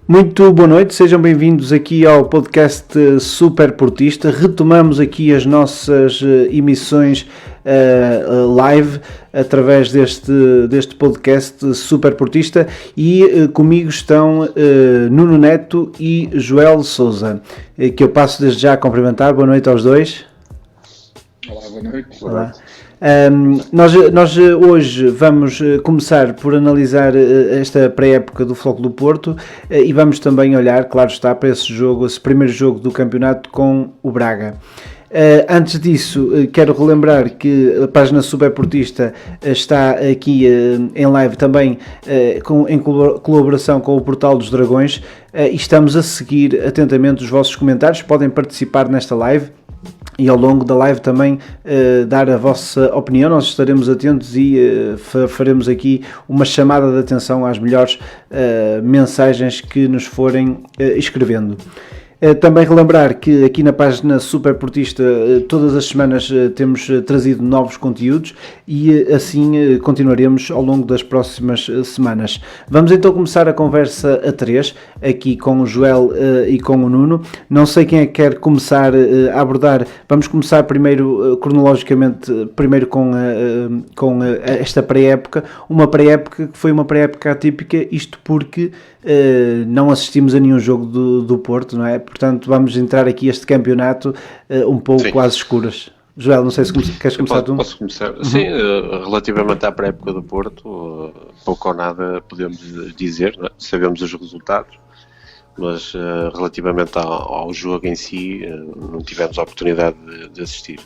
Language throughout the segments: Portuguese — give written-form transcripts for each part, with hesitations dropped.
Muito boa noite, sejam bem-vindos aqui ao podcast Super Portista. Retomamos aqui as nossas emissões live através deste podcast Super Portista e comigo estão Nuno Neto e Joel Sousa, que eu passo desde já a cumprimentar. Boa noite aos dois. Olá, boa noite. Olá. Nós hoje vamos começar por analisar esta pré-época do Futebol do Porto e vamos também olhar, claro está, para esse primeiro jogo do campeonato com o Braga. Antes disso, quero relembrar que a página Super Portista está aqui em live também em colaboração com o Portal dos Dragões e estamos a seguir atentamente os vossos comentários. Podem participar nesta live e ao longo da live também dar a vossa opinião. Nós estaremos atentos e faremos aqui uma chamada de atenção às melhores mensagens que nos forem escrevendo. Também relembrar que aqui na página Super Portista todas as semanas temos trazido novos conteúdos e assim continuaremos ao longo das próximas semanas. Vamos então começar a conversa a três, aqui com o Joel e com o Nuno. Não sei quem é que quer começar a abordar. Vamos começar primeiro, cronologicamente, primeiro com esta pré-época. Uma pré-época que foi uma pré-época atípica, isto porque não assistimos a nenhum jogo do Porto, não é? Portanto, vamos entrar aqui este campeonato um pouco às escuras. Joel, não sei se queres começar tu? Posso começar? Uhum. Sim, relativamente à pré-época do Porto, pouco ou nada podemos dizer, não é? Sabemos os resultados, mas relativamente ao jogo em si, não tivemos a oportunidade de assistir.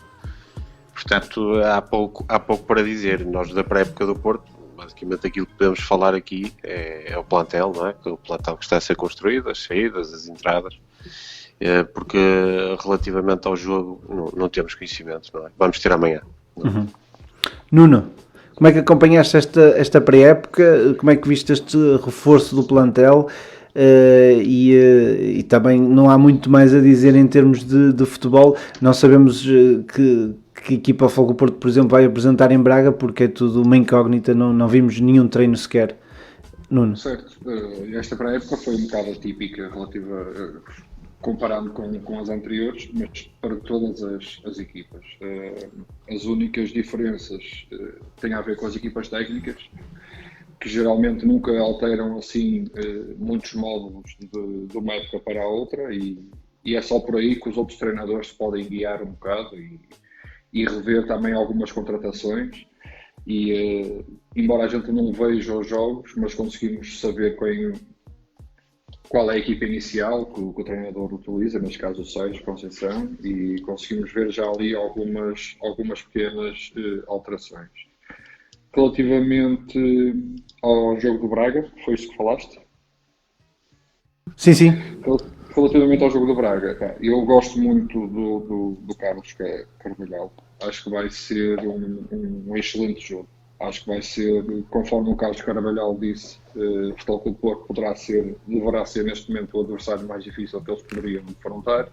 Portanto, há pouco para dizer. Nós da pré-época do Porto, basicamente aquilo que podemos falar aqui é o plantel, não é? O plantel que está a ser construído, as saídas, as entradas, porque relativamente ao jogo não temos conhecimento, não é? Vamos ter amanhã. Uhum. Nuno, como é que acompanhaste esta pré-época? Como é que viste este reforço do plantel? E também não há muito mais a dizer em termos de futebol. Não sabemos que equipa o Futebol do Porto, por exemplo, vai apresentar em Braga, porque é tudo uma incógnita, não vimos nenhum treino sequer. Nuno. Certo, esta pré-época foi um bocado atípica relativa, comparando com as anteriores, mas para todas as equipas. As únicas diferenças têm a ver com as equipas técnicas, que geralmente nunca alteram assim muitos módulos de uma época para a outra, e é só por aí que os outros treinadores se podem guiar um bocado e rever também algumas contratações. E embora a gente não veja os jogos, mas conseguimos saber qual é a equipa inicial que o treinador utiliza, neste caso o Sérgio Conceição, e conseguimos ver já ali algumas pequenas alterações. Relativamente ao jogo do Braga, foi isso que falaste? Sim. Relativamente ao jogo do Braga, eu gosto muito do Carlos Carvalhal. Acho que vai ser um excelente jogo. Acho que vai ser, conforme o Carlos Carvalhal disse, o Futebol do Porto deverá ser neste momento o adversário mais difícil que eles poderiam defrontar.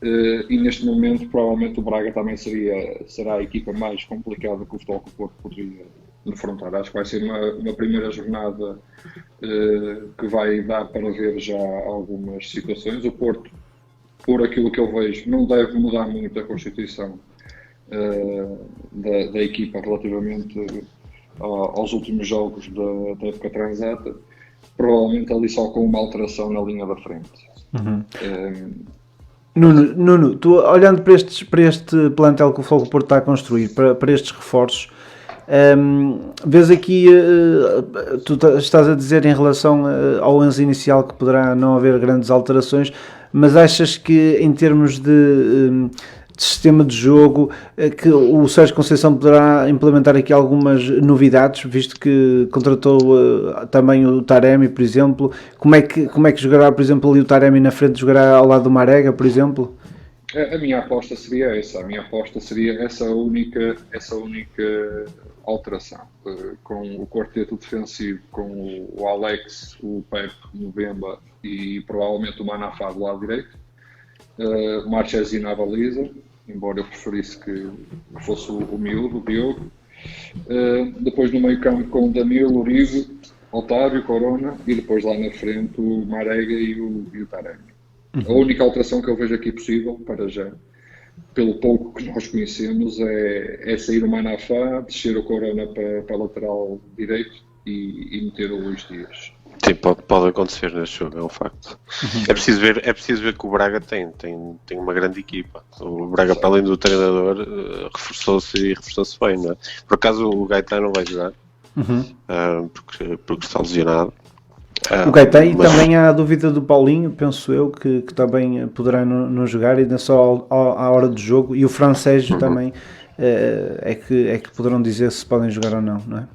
E neste momento, provavelmente, o Braga também será a equipa mais complicada que o Futebol do Porto poderia defrontar. Acho que vai ser uma primeira jornada que vai dar para ver já algumas situações. O Porto, por aquilo que eu vejo, não deve mudar muito a constituição da equipa relativamente aos últimos jogos da época transata, provavelmente ali só com uma alteração na linha da frente. Uhum. Nuno, tu olhando para este plantel que o Futebol do Porto está a construir, para estes reforços, vês aqui, tu estás a dizer em relação ao 11 inicial que poderá não haver grandes alterações, mas achas que em termos de sistema de jogo, que o Sérgio Conceição poderá implementar aqui algumas novidades, visto que contratou também o Taremi, por exemplo? Como é que jogará, por exemplo, ali o Taremi na frente, jogará ao lado do Marega, por exemplo? A minha aposta seria essa. A minha aposta seria essa única alteração. Com o quarteto defensivo, com o Alex, o Pepe, o Mbemba e provavelmente o Manafá do lado direito. Marchesi na baliza, embora eu preferisse que fosse o miúdo, o Diogo. Depois no meio campo com o Danilo, Uribe, Otávio, Corona e depois lá na frente o Marega e o Taremi. A única alteração que eu vejo aqui possível, para já, pelo pouco que nós conhecemos, é sair o Manafá, descer o Corona para lateral direito e meter o Luís Dias. Sim, pode acontecer neste jogo, é um facto. É preciso ver que o Braga tem uma grande equipa. O Braga, para além do treinador, reforçou-se bem, não é? Por acaso o Gaetano não vai jogar, porque está lesionado. O Gaetano, e também há a dúvida do Paulinho, penso eu, que também poderá não jogar, ainda só à hora do jogo, e o francês também é que poderão dizer se podem jogar ou não, não é?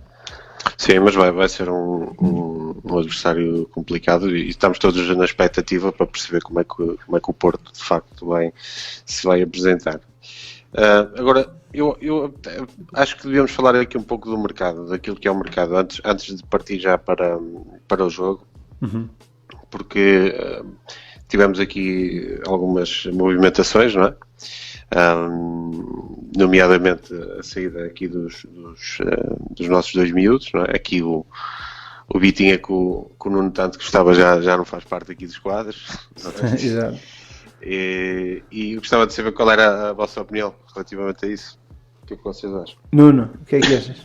Sim, mas vai ser um adversário complicado e estamos todos na expectativa para perceber como é que o Porto de facto se vai apresentar. Agora, eu acho que devíamos falar aqui um pouco do mercado, daquilo que é o mercado, antes de partir já para o jogo, porque tivemos aqui algumas movimentações, não é? Nomeadamente a saída aqui dos nossos dois miúdos, não é? Aqui o Vitinha que o Nuno tanto gostava já não faz parte aqui dos quadros. Exato. E eu gostava de saber qual era a vossa opinião relativamente a isso. O que é que vocês acham? Nuno, o que é que achas?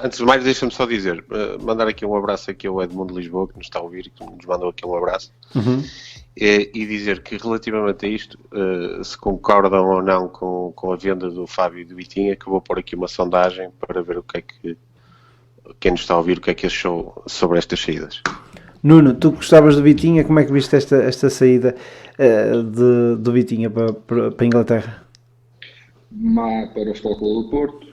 Antes de mais, deixa-me só dizer, mandar aqui um abraço aqui ao Edmundo Lisboa, que nos está a ouvir e que nos mandou aqui um abraço. E dizer que relativamente a isto, se concordam ou não com a venda do Fábio e do Vitinha, que eu vou pôr aqui uma sondagem para ver o que é que quem nos está a ouvir, o que é que achou sobre estas saídas. Nuno, tu gostavas do Vitinha, como é que viste esta saída do Vitinha para a Inglaterra? Má para o Futebol Clube do Porto,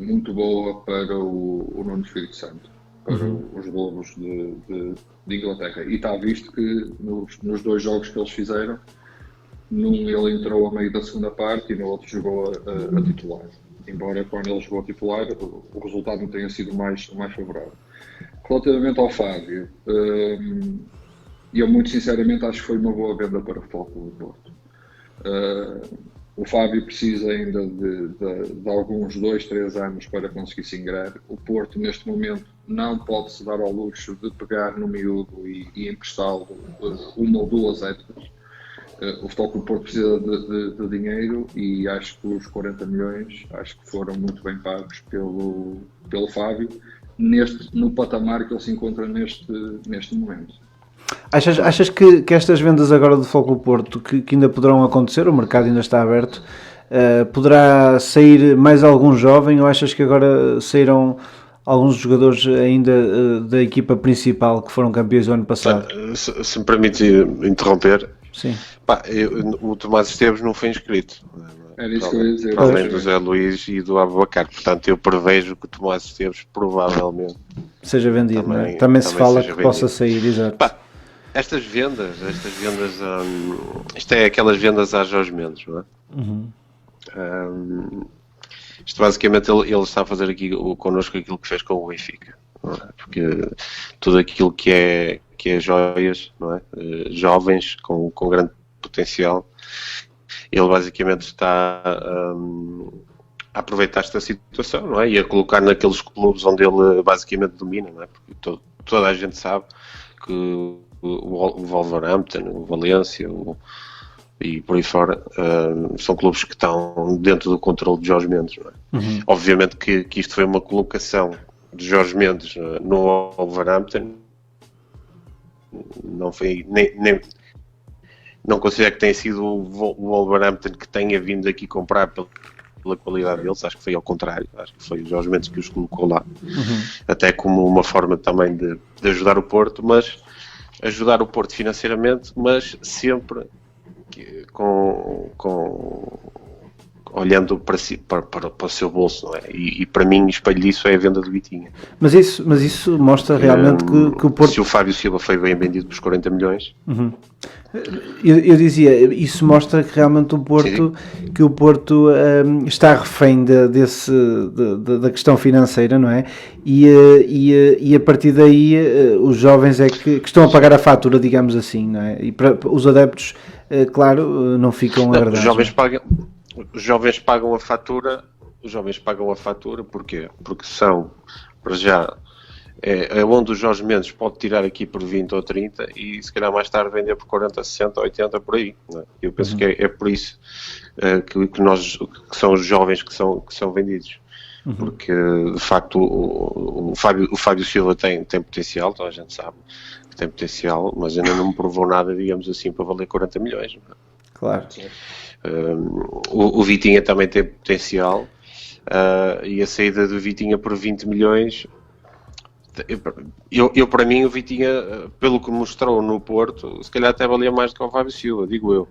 muito boa para o Nuno Espírito Santo, para os Lobos de Inglaterra. E está visto que nos dois jogos que eles fizeram, num ele entrou a meio da segunda parte e no outro jogou a titular. Embora quando ele jogou a titular o resultado não tenha sido mais favorável. Relativamente ao Fábio, eu muito sinceramente acho que foi uma boa venda para o Futebol Clube do Porto. O Fábio precisa ainda de alguns 2-3 anos para conseguir se ingrar. O Porto, neste momento, não pode se dar ao luxo de pegar no miúdo e emprestá-lo uma ou duas épocas. O Futebol Clube do Porto precisa de dinheiro e acho que os 40 milhões acho que foram muito bem pagos pelo Fábio no patamar que ele se encontra neste momento. Achas que estas vendas agora do Futebol Clube do Porto, que ainda poderão acontecer, o mercado ainda está aberto, poderá sair mais algum jovem, ou achas que agora saíram alguns jogadores ainda da equipa principal que foram campeões do ano passado? Se me permites interromper, sim. O Tomás Esteves não foi inscrito. Era isso que eu ia dizer. Para além do Zé Luís e do Abubacar. Portanto, eu prevejo que o Tomás Esteves provavelmente seja vendido, também se fala que possa sair, exato. Estas vendas, isto é aquelas vendas a Jorge Mendes, não é? Isto basicamente ele está a fazer aqui connosco aquilo que fez com o Benfica, não é? Porque tudo aquilo que é joias, não é? Jovens com grande potencial, ele basicamente está a aproveitar esta situação, não é? E a colocar naqueles clubes onde ele basicamente domina, não é? Porque toda a gente sabe que o Wolverhampton, o Valência e por aí fora são clubes que estão dentro do controle de Jorge Mendes, não é? Obviamente que isto foi uma colocação de Jorge Mendes no Wolverhampton, não foi nem não considero que tenha sido o Wolverhampton que tenha vindo aqui comprar pela qualidade deles, acho que foi ao contrário, acho que foi o Jorge Mendes que os colocou lá, até como uma forma também de ajudar o Porto, mas ajudar o Porto financeiramente, mas sempre olhando para o seu bolso, não é? E para mim, espelho disso é a venda do Vitinha. Mas isso mostra realmente que o Porto... Se o Fábio Silva foi bem vendido por 40 milhões... Eu dizia, isso mostra que realmente o Porto está refém da questão financeira, não é? E a partir daí os jovens é que estão a pagar a fatura, digamos assim, não é? E para os adeptos, claro, não ficam agradados. Os jovens pagam a fatura, porquê? Porque são, para já, é onde o Jorge Mendes pode tirar aqui por 20 ou 30 e se calhar mais tarde vender por 40, 60, 80 por aí. Não é? Eu penso que é por isso que são os jovens que são vendidos. Porque de facto o Fábio Silva tem potencial, toda a gente sabe que tem potencial, mas ainda não me provou nada, digamos assim, para valer 40 milhões. Não é? Claro. O Vitinha também tem potencial, e a saída do Vitinha por 20 milhões, eu para mim o Vitinha, pelo que mostrou no Porto, se calhar até valia mais do que o Fábio Silva, digo eu.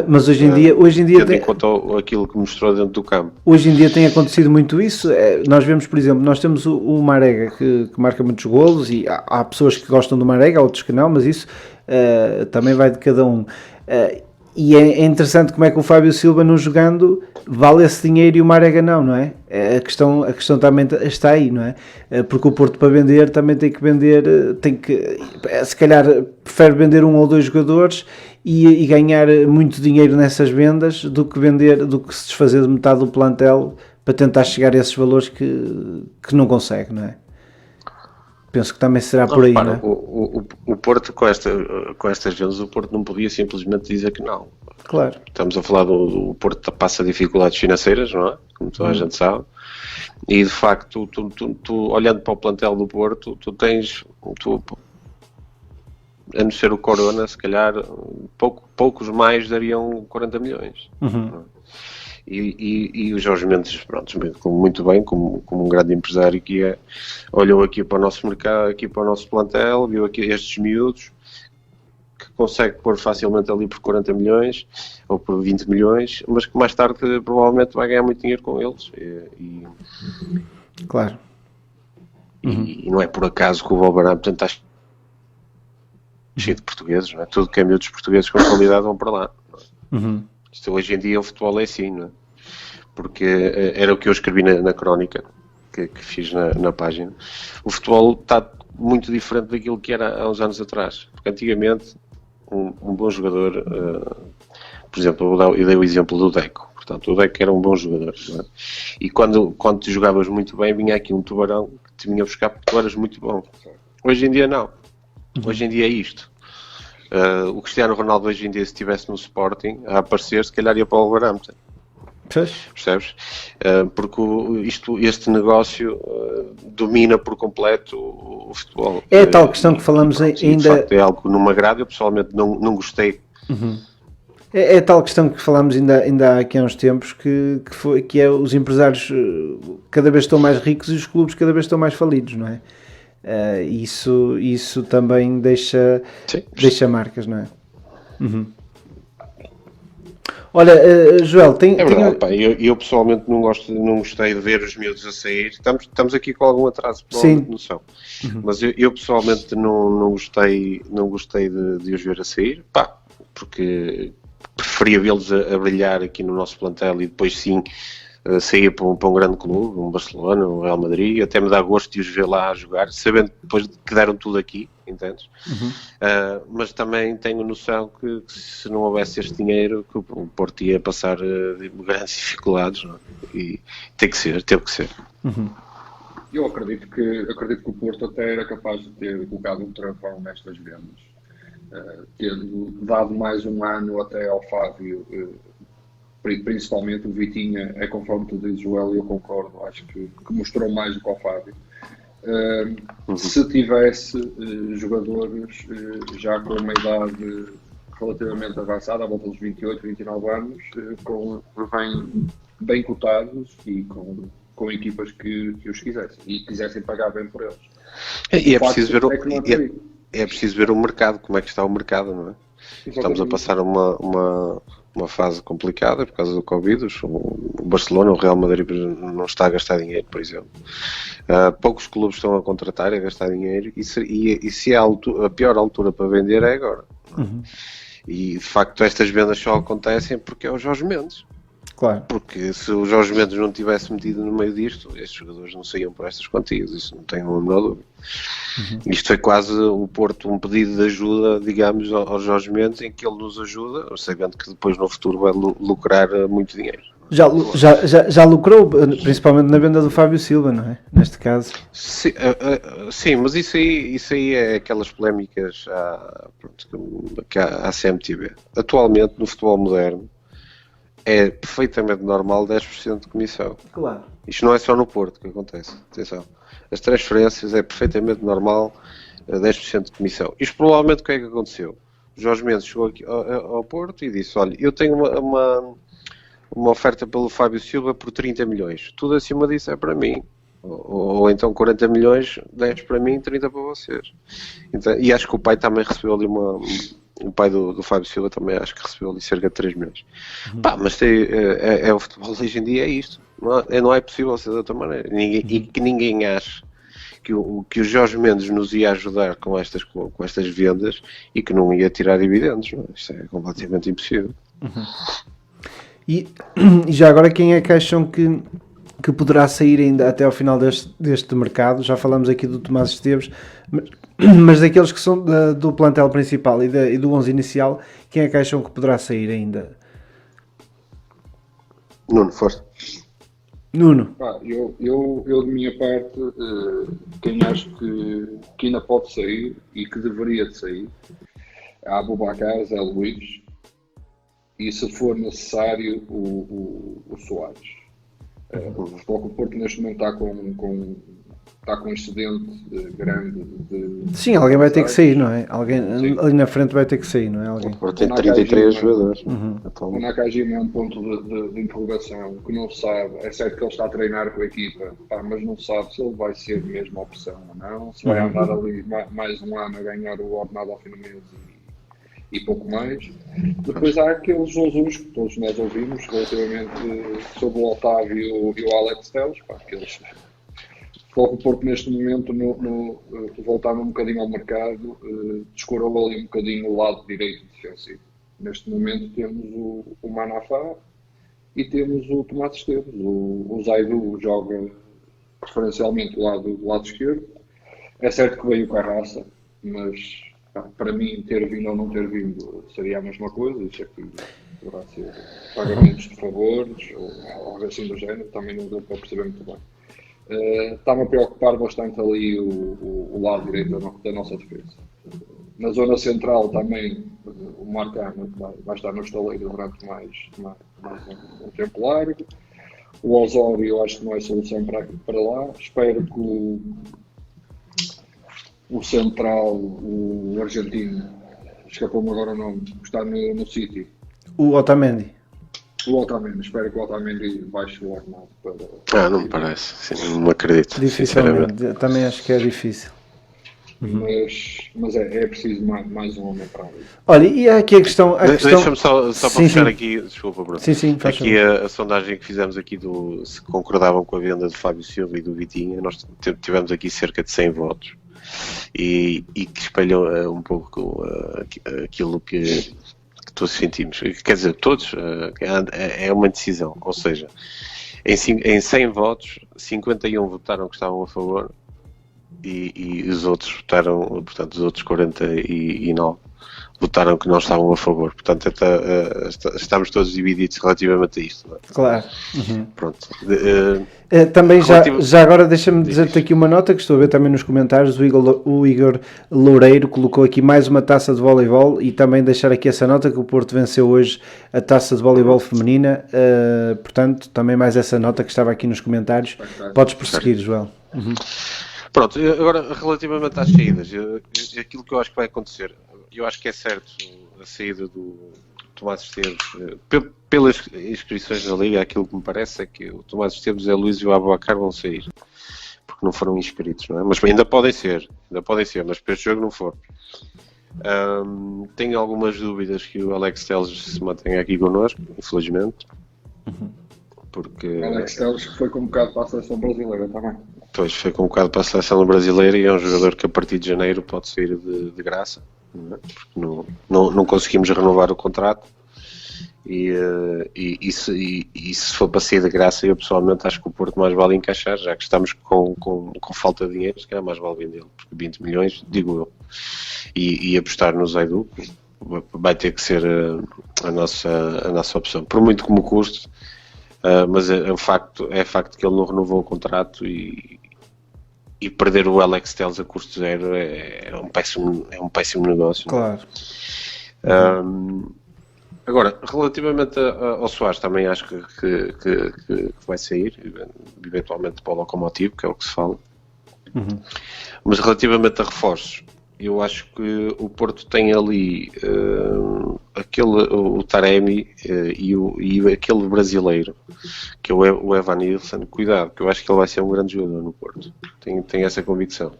Mas hoje em dia tendo em conta aquilo que mostrou dentro do campo. Hoje em dia tem acontecido muito isso. Nós vemos, por exemplo, nós temos o Marega que marca muitos golos e há pessoas que gostam do Marega, outros que não, mas isso também vai de cada um. E é interessante como é que o Fábio Silva não jogando vale esse dinheiro e o Marega não é? A questão também está aí, não é? Porque o Porto para vender também tem que vender, se calhar prefere vender um ou dois jogadores e ganhar muito dinheiro nessas vendas do que se desfazer de metade do plantel para tentar chegar a esses valores que não consegue, não é? Penso que também será por aí, não é? O Porto, com estas vendas, o Porto não podia simplesmente dizer que não. Claro. Estamos a falar do Porto passa dificuldades financeiras, não é? Como toda a gente sabe. E, de facto, tu olhando para o plantel do Porto, a não ser o Corona, se calhar, poucos mais dariam 40 milhões. E o Jorge Mendes, pronto, muito bem, como um grande empresário que é, olhou aqui para o nosso mercado, aqui para o nosso plantel, viu aqui estes miúdos, que consegue pôr facilmente ali por 40 milhões, ou por 20 milhões, mas que mais tarde provavelmente vai ganhar muito dinheiro com eles. Claro. E não é por acaso que o Wolverhampton está cheio de portugueses, não é? Tudo que é miúdos portugueses com qualidade vão para lá. Isto, hoje em dia o futebol é assim, não é? Porque era o que eu escrevi na crónica que fiz na página. O futebol está muito diferente daquilo que era há uns anos atrás. Porque antigamente um bom jogador, por exemplo, eu dei o exemplo do Deco. Portanto, o Deco era um bom jogador, não é? E quando tu jogavas muito bem, vinha aqui um tubarão que te vinha buscar porque tu eras muito bom. Hoje em dia não. Hoje em dia é isto. O Cristiano Ronaldo hoje em dia, se estivesse no Sporting a aparecer, se calhar ia para o Wolverhampton. Percebes? Porque este negócio domina por completo o futebol. É a tal questão que falamos ainda. De facto, é algo que não me agrada, eu pessoalmente não gostei. É a tal questão que falamos ainda há aqui há uns tempos, que é os empresários cada vez estão mais ricos e os clubes cada vez estão mais falidos, não é? Isso também deixa marcas, não é? Olha, Joel, é verdade, pá, eu pessoalmente não gostei de ver os miúdos a sair. Estamos aqui com algum atraso, provavelmente não são. Mas eu pessoalmente não gostei de os ver a sair, pá, porque preferia vê-los a brilhar aqui no nosso plantel e depois sim sair para um grande clube, um Barcelona, um Real Madrid. Até me dá gosto de os ver lá a jogar, sabendo depois que deram tudo aqui, entendes? Mas também tenho noção que se não houvesse este dinheiro, que o Porto ia passar grandes dificuldades, não é? E teve que ser. Eu acredito que o Porto até era capaz de ter colocado um travão nestas vendas, tendo dado mais um ano até ao Fábio. Principalmente o Vitinha, conforme tu dizes, Joel, e eu concordo, acho que mostrou mais do que o Fábio. Se tivesse jogadores já com uma idade relativamente avançada, à volta dos 28, 29 anos, bem cotados e com equipas que os quisessem e quisessem pagar bem por eles. E é preciso ver o mercado, como é que está o mercado, não é? Estamos a passar uma fase complicada por causa do Covid. O Barcelona, o Real Madrid não está a gastar dinheiro, por exemplo. Poucos clubes estão a contratar e a gastar dinheiro e se a pior altura para vender é agora. E de facto estas vendas só acontecem porque é o Jorge Mendes. Claro. Porque se o Jorge Mendes não tivesse metido no meio disto, estes jogadores não saíam por estas quantias, isso não tenho a menor dúvida. Isto foi quase o Porto um pedido de ajuda, digamos, ao Jorge Mendes, em que ele nos ajuda, sabendo que depois no futuro vai lucrar muito dinheiro. Já lucrou, principalmente na venda do Fábio Silva, não é? Neste caso. Sim, mas isso aí é aquelas polémicas que há CMTV. Atualmente, no futebol moderno, é perfeitamente normal 10% de comissão. Claro. Isto não é só no Porto que acontece. Atenção. As transferências é perfeitamente normal 10% de comissão. Isto provavelmente o que é que aconteceu? O Jorge Mendes chegou aqui ao Porto e disse, olha, eu tenho uma oferta pelo Fábio Silva por 30 milhões. Tudo acima disso é para mim. Ou então 40 milhões, 10 para mim, 30 para vocês. Então, e acho que o pai também recebeu ali o pai do Fábio Silva também acho que recebeu ali cerca de 3 milhões. Mas o futebol hoje em dia é isto. Não é possível ser de outra maneira. E que ninguém ache que o Jorge Mendes nos ia ajudar com estas vendas e que não ia tirar dividendos. Não é? Isto é completamente impossível. E já agora, quem é que acham que poderá sair ainda até ao final deste mercado? Já falamos aqui do Tomás Esteves, mas daqueles que são do plantel principal e do 11 inicial, quem é que acham que poderá sair ainda? Nuno, força. Nuno. Eu de minha parte, quem acho que ainda pode sair e que deveria de sair, é Aboubakar, Zé Luís, e se for necessário o Soares. O Futebol Clube do Porto neste momento está com um excedente grande de... Sim, alguém vai ter que sair, não é? Alguém ali na frente vai ter que sair, não é? Alguém. O Porto tem 33 jogadores. O Nakajima é um ponto de interrogação que não se sabe. É certo que ele está a treinar com a equipa, mas não sabe se ele vai ser mesmo a opção ou não, se vai andar ali mais um ano a ganhar o ordenado ao fim do mês e pouco mais. Depois há aqueles Jesus que todos nós ouvimos relativamente sobre o Otávio e o Alex Telles, aqueles o Porto neste momento voltando um bocadinho ao mercado, descurou ali um bocadinho o lado direito defensivo. Neste momento temos o Manafá e temos o Tomás Esteves. O Zaidu joga preferencialmente do lado esquerdo. É certo que veio com a raça, mas para mim, ter vindo ou não ter vindo seria a mesma coisa. Isso aqui poderá ser pagamentos de favores ou algo assim do género, também não deu para perceber muito bem. Está-me a preocupar bastante ali o lado direito da nossa defesa. Na zona central também o Marcano vai estar no estaleiro durante mais um tempo largo. O Osório eu acho que não é solução para lá. Espero que o central, o argentino, escapou-me agora o nome, que está no City. O Otamendi. O Otamendi, espero que o Otamendi baixe o ordenado para... Não me parece, sim, não me acredito. Dificilmente, também acho que é difícil. Mas é preciso mais um homem para ali. Olha, e aqui a questão... Deixa-me só para fechar aqui, desculpa Bruno. Sim, aqui a sondagem que fizemos aqui se concordavam com a venda de Fábio Silva e do Vitinha, nós tivemos aqui cerca de 100 votos. E que espelham um pouco aquilo que todos sentimos. Quer dizer, todos, é uma decisão. Ou seja, em 100 votos, 51 votaram que estavam a favor e os outros votaram, portanto, os outros 49 votaram que não estavam a favor. Portanto, estamos todos divididos relativamente a isto. Não é? Claro. Pronto. Também já agora deixa-me dizer-te aqui uma nota que estou a ver também nos comentários. O Igor Loureiro colocou aqui mais uma taça de voleibol e também deixar aqui essa nota que o Porto venceu hoje a taça de voleibol feminina. Portanto, também mais essa nota que estava aqui nos comentários. Podes prosseguir, Joel. Pronto, agora relativamente às saídas, aquilo que eu acho que vai acontecer, eu acho que é certo a saída do Tomás Esteves, pelas inscrições na Liga, aquilo que me parece é que o Tomás Esteves, a Luís e o Aboubakar vão sair, porque não foram inscritos, não é? Mas ainda podem ser, mas para este jogo não foram. Tenho algumas dúvidas que o Alex Telles se mantenha aqui connosco, infelizmente. Porque... O Alex Telles foi convocado para a seleção brasileira também. Pois, foi convocado para a seleção brasileira e é um jogador que a partir de janeiro pode sair de graça, não é? Porque não conseguimos renovar o contrato e se for para sair de graça, eu pessoalmente acho que o Porto mais vale encaixar, já que estamos com falta de dinheiro, se calhar mais vale vendê-lo, porque 20 milhões, digo eu, e apostar no Zaidu vai ter que ser a nossa opção, por muito como custe. mas é facto que ele não renovou o contrato e perder o Alex Telles a custo zero é um péssimo negócio. Claro. Agora, relativamente ao Soares, também acho que vai sair, eventualmente para o Lokomotiv, que é o que se fala. Mas relativamente a reforços, eu acho que o Porto tem ali o Taremi e aquele brasileiro, que é o Evan Nilsson. Cuidado, que eu acho que ele vai ser um grande jogador no Porto. Tenho essa convicção.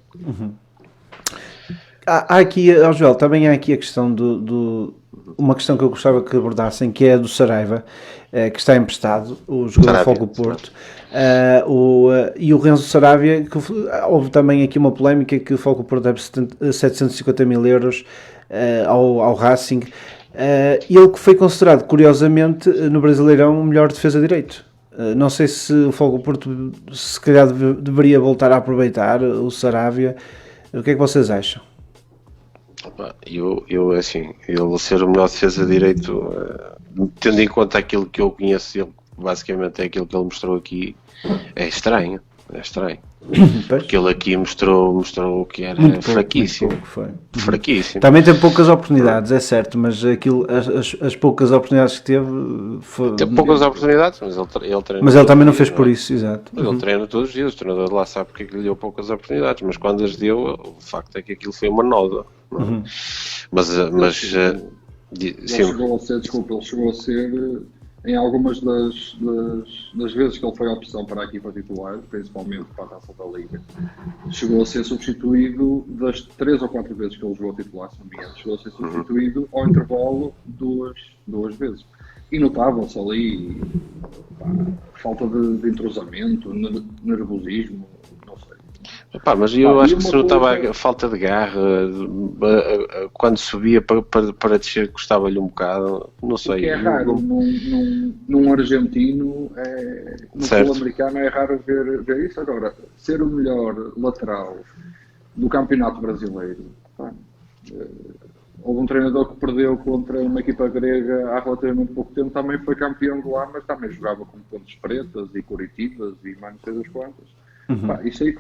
Há aqui, Joel, também há aqui a questão uma questão que eu gostava que abordassem, que é a do Saraiva, que está emprestado, o jogador do Fogo Porto, e o Renzo Saravia, que houve também aqui uma polémica que o Fogo Porto deve 750 mil euros ao Racing, ele que foi considerado, curiosamente, no Brasileirão, o melhor defesa de direito. Não sei se o Fogo Porto se calhar deveria voltar a aproveitar o Saravia. O que é que vocês acham? Eu assim, ele ser o melhor defesa de direito, tendo em conta aquilo que eu conheço dele, basicamente é aquilo que ele mostrou aqui, é estranho. Porque ele aqui mostrou que era fraquíssimo. Fraquíssimo. Também teve poucas oportunidades, é certo, mas as poucas oportunidades que teve... Teve poucas oportunidades, mas ele treina. Mas ele também não fez por isso, exato. Mas ele treina todos os dias, o treinador de lá sabe porque é que lhe deu poucas oportunidades, mas quando as deu, o facto é que aquilo foi uma noda. Mas ele chegou a ser em algumas das vezes que ele foi a opção para a equipa titular, principalmente para a Taça da Liga, chegou a ser substituído das 3 ou 4 vezes que ele jogou titular, se não me engano, chegou a ser substituído ao intervalo duas vezes. E notavam-se ali falta de entrosamento, nervosismo, não sei. Mas eu acho que se notava a falta de garra quando subia para descer, custava-lhe um bocado, não sei. O que é raro num argentino, no sul-americano é raro ver isso. Agora, ser o melhor lateral do campeonato brasileiro, houve um treinador que perdeu contra uma equipa grega há relativamente pouco tempo, também foi campeão de lá, mas também jogava com Pontes Pretas e Curititas e mais não sei das quantas. Isso aí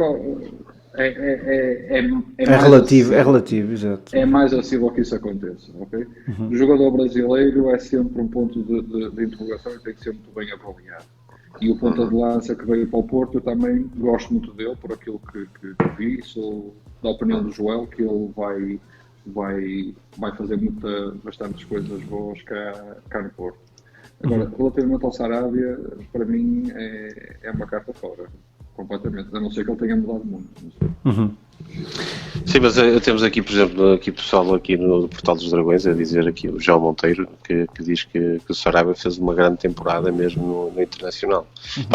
é relativo, exato. É mais acessível que isso aconteça, ok? O jogador brasileiro é sempre um ponto de interrogação e tem que ser muito bem avaliado. E o ponta de lança que veio para o Porto, eu também gosto muito dele, por aquilo que vi, sou da opinião do Joel, que ele vai fazer bastantes coisas boas cá no Porto. Agora, relativamente ao Sarabia, para mim é uma carta fora. Completamente, a não ser que ele tenha mudado muito. Sim, mas temos aqui, por exemplo, pessoal aqui no Portal dos Dragões a dizer aqui, o João Monteiro, que diz que o Sarabia fez uma grande temporada mesmo no Internacional.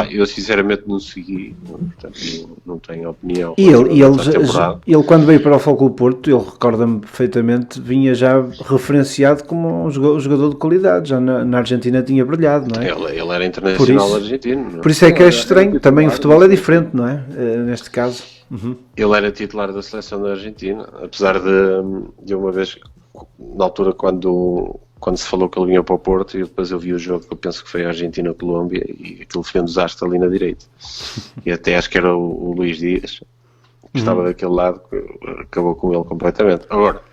Eu sinceramente não segui, portanto não tenho opinião. E ele quando veio para o Fogo do Porto, ele recorda-me perfeitamente, vinha já referenciado como um jogador de qualidade, já na Argentina tinha brilhado, não é? Ele era internacional argentino. Por isso é que é estranho, também o futebol é diferente, não é? Neste caso. Ele era titular da seleção da Argentina, apesar de uma vez, na altura quando se falou que ele vinha para o Porto, e depois eu vi o jogo que eu penso que foi a Argentina-Colômbia, e aquilo foi um desastre ali na direita. E até acho que era o Luís Dias, que estava daquele lado, que acabou com ele completamente. Agora,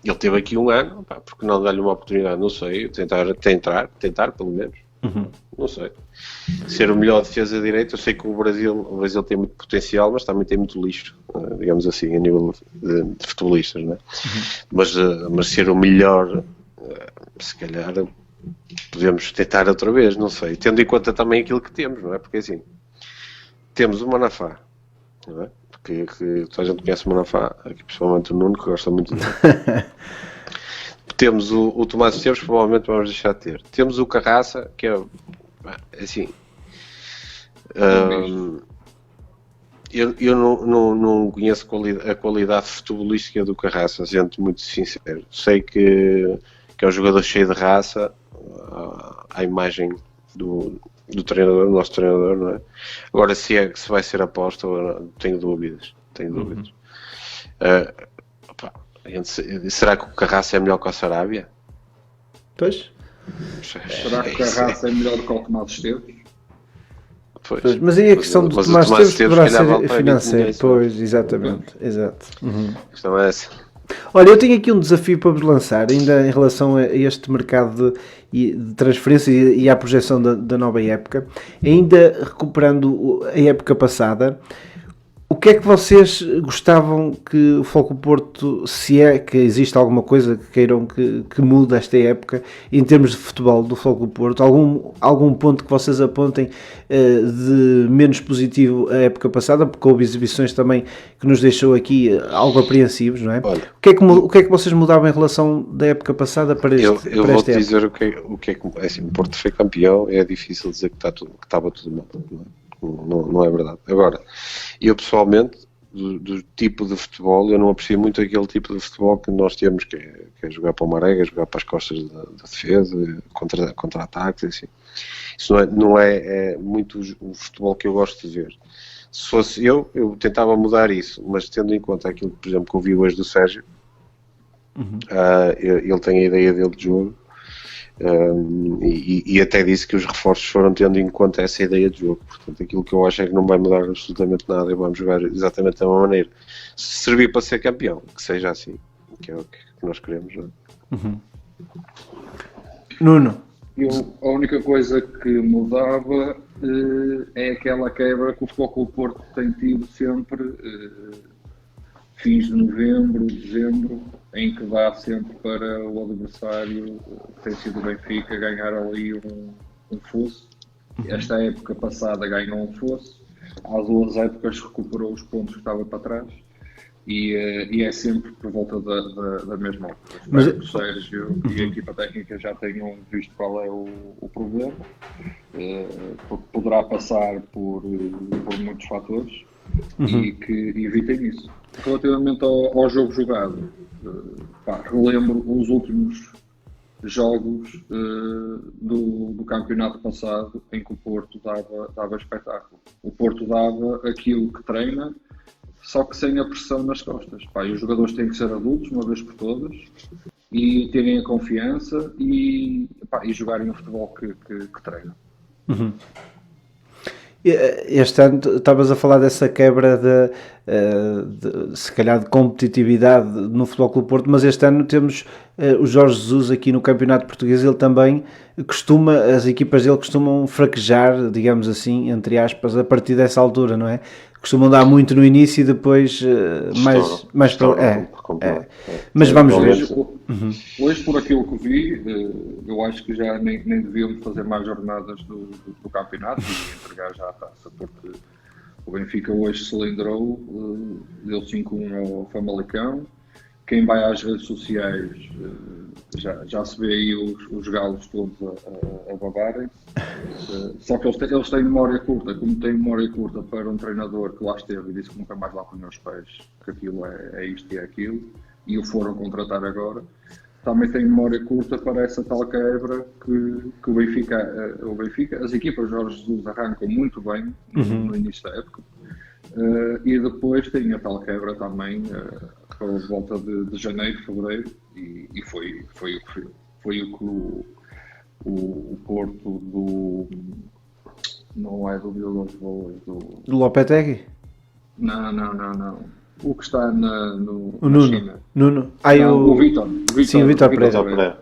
ele teve aqui um ano, porque não dar-lhe uma oportunidade, não sei, tentar pelo menos. Não sei. Ser o melhor defesa de direita, eu sei que o Brasil tem muito potencial, mas também tem muito lixo, digamos assim, a nível de futebolistas, não é? Mas ser o melhor, se calhar podemos tentar outra vez, não sei, tendo em conta também aquilo que temos, não é? Porque assim, temos o Manafá, não é? Porque toda a gente conhece o Manafá, aqui principalmente o Nuno, que gosta muito dele. Temos o Tomás Esteves, provavelmente vamos deixar de ter. Temos o Carraça, que é assim. Eu não conheço a qualidade futebolística do Carraça, sendo muito sincero. Sei que é um jogador cheio de raça, à imagem do treinador, do nosso treinador, não é? Agora, se vai ser aposta, tenho dúvidas. Será que o Carraça é melhor que o Sarabia? Pois. Será que a raça é melhor que o Tomás Esteves? Pois, mas aí a questão do Tomás Esteves poderá ser financeira. Pois, exatamente. Exato. A questão é essa. Olha, eu tenho aqui um desafio para vos lançar, ainda em relação a este mercado de transferência e à projeção da nova época, ainda recuperando a época passada. O que é que vocês gostavam que o Futebol Porto, se é que existe alguma coisa que queiram que mude esta época, em termos de futebol do Futebol Porto, algum ponto que vocês apontem de menos positivo a época passada, porque houve exibições também que nos deixou aqui algo apreensivos, não é? Olha, o que é que vocês mudavam em relação da época passada para esta época? Eu vou-te dizer o que é que assim, o Porto foi campeão, é difícil dizer que estava tudo mal, não é? Não é verdade. Agora, eu pessoalmente, do tipo de futebol, eu não aprecio muito aquele tipo de futebol que nós temos, que é jogar para o Marega, jogar para as costas da defesa, contra-ataques, assim. Isso não é muito o futebol que eu gosto de ver. Se fosse eu tentava mudar isso, mas tendo em conta aquilo, por exemplo, que eu vi hoje do Sérgio, ele tem a ideia dele de jogo, e até disse que os reforços foram tendo em conta essa ideia de jogo. Portanto, aquilo que eu acho é que não vai mudar absolutamente nada e vamos jogar exatamente da mesma maneira. Se servir para ser campeão, que seja assim, que é o que nós queremos, não é? Nuno? A única coisa que mudava é aquela quebra que o Futebol Porto tem tido sempre, fins de novembro, dezembro, em que dá sempre para o adversário, que tem sido o Benfica, ganhar ali um fosso. Esta época passada ganhou um fosso, há 2 épocas recuperou os pontos que estava para trás, e é sempre por volta da mesma época. Mas o Sérgio e a equipa técnica já tenham visto qual é o problema. Poderá passar por muitos fatores e que evitem isso. Relativamente ao jogo jogado, relembro os últimos jogos do campeonato passado em que o Porto dava espetáculo. O Porto dava aquilo que treina, só que sem a pressão nas costas. E os jogadores têm que ser adultos, uma vez por todas, e terem a confiança e jogarem o futebol que treinam. Este ano estavas a falar dessa quebra se calhar de competitividade no Futebol Clube Porto, mas este ano temos o Jorge Jesus aqui no Campeonato Português. Ele também as equipas dele costumam fraquejar, digamos assim, entre aspas, a partir dessa altura, não é? Costumam dar muito no início e depois mais para... Mas vamos ver. Hoje, por aquilo que vi, eu acho que já nem devíamos fazer mais jornadas do campeonato e entregar já a taça, porque o Benfica hoje cilindrou, deu 5-1 ao Famalicão. Quem vai às redes sociais já se vê aí os galos todos a babarem. Só que eles têm memória curta. Como têm memória curta para um treinador que lá esteve e disse que nunca mais lá punha os pés, que aquilo é isto e é aquilo, e o foram contratar agora, também tem memória curta para essa tal quebra que o Benfica, as equipas Jorge Jesus arrancam muito bem no início da época, e depois tem a tal quebra também para a volta de janeiro, fevereiro, e foi o que o Porto não é do Vila do Lopetegui? Não. O que está na China. Nuno. O Vítor. Sim, o Vítor Pereira.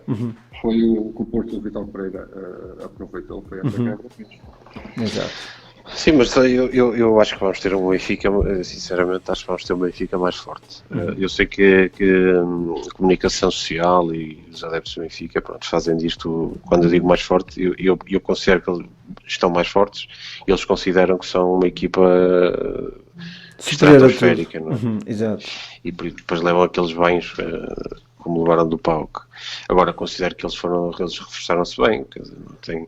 Foi o que o Porto do Vítor Pereira aproveitou, foi essa quebra. Exato. Sim, mas eu acho que vamos ter um Benfica, sinceramente, acho que vamos ter um Benfica mais forte. Eu sei que a comunicação social e os adeptos do Benfica, fazem disto, quando eu digo mais forte, eu considero que eles estão mais fortes, e eles consideram que são uma equipa estratosférica, não é? Exato. E depois levam aqueles banhos como levaram do palco. Agora, considero que eles reforçaram-se bem, quer dizer,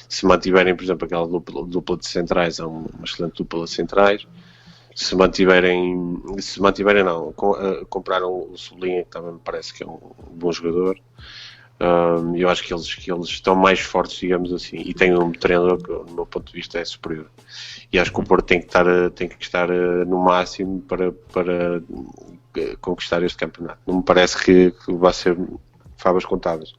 se mantiverem, por exemplo, aquela dupla de centrais, é uma excelente dupla de centrais. Se mantiverem não, compraram o Sublinha, que também me parece que é um bom jogador. Eu acho que eles estão mais fortes, digamos assim, e têm um treinador que, do meu ponto de vista, é superior. E acho que o Porto tem que estar no máximo para conquistar este campeonato. Não me parece que vai ser favas contadas.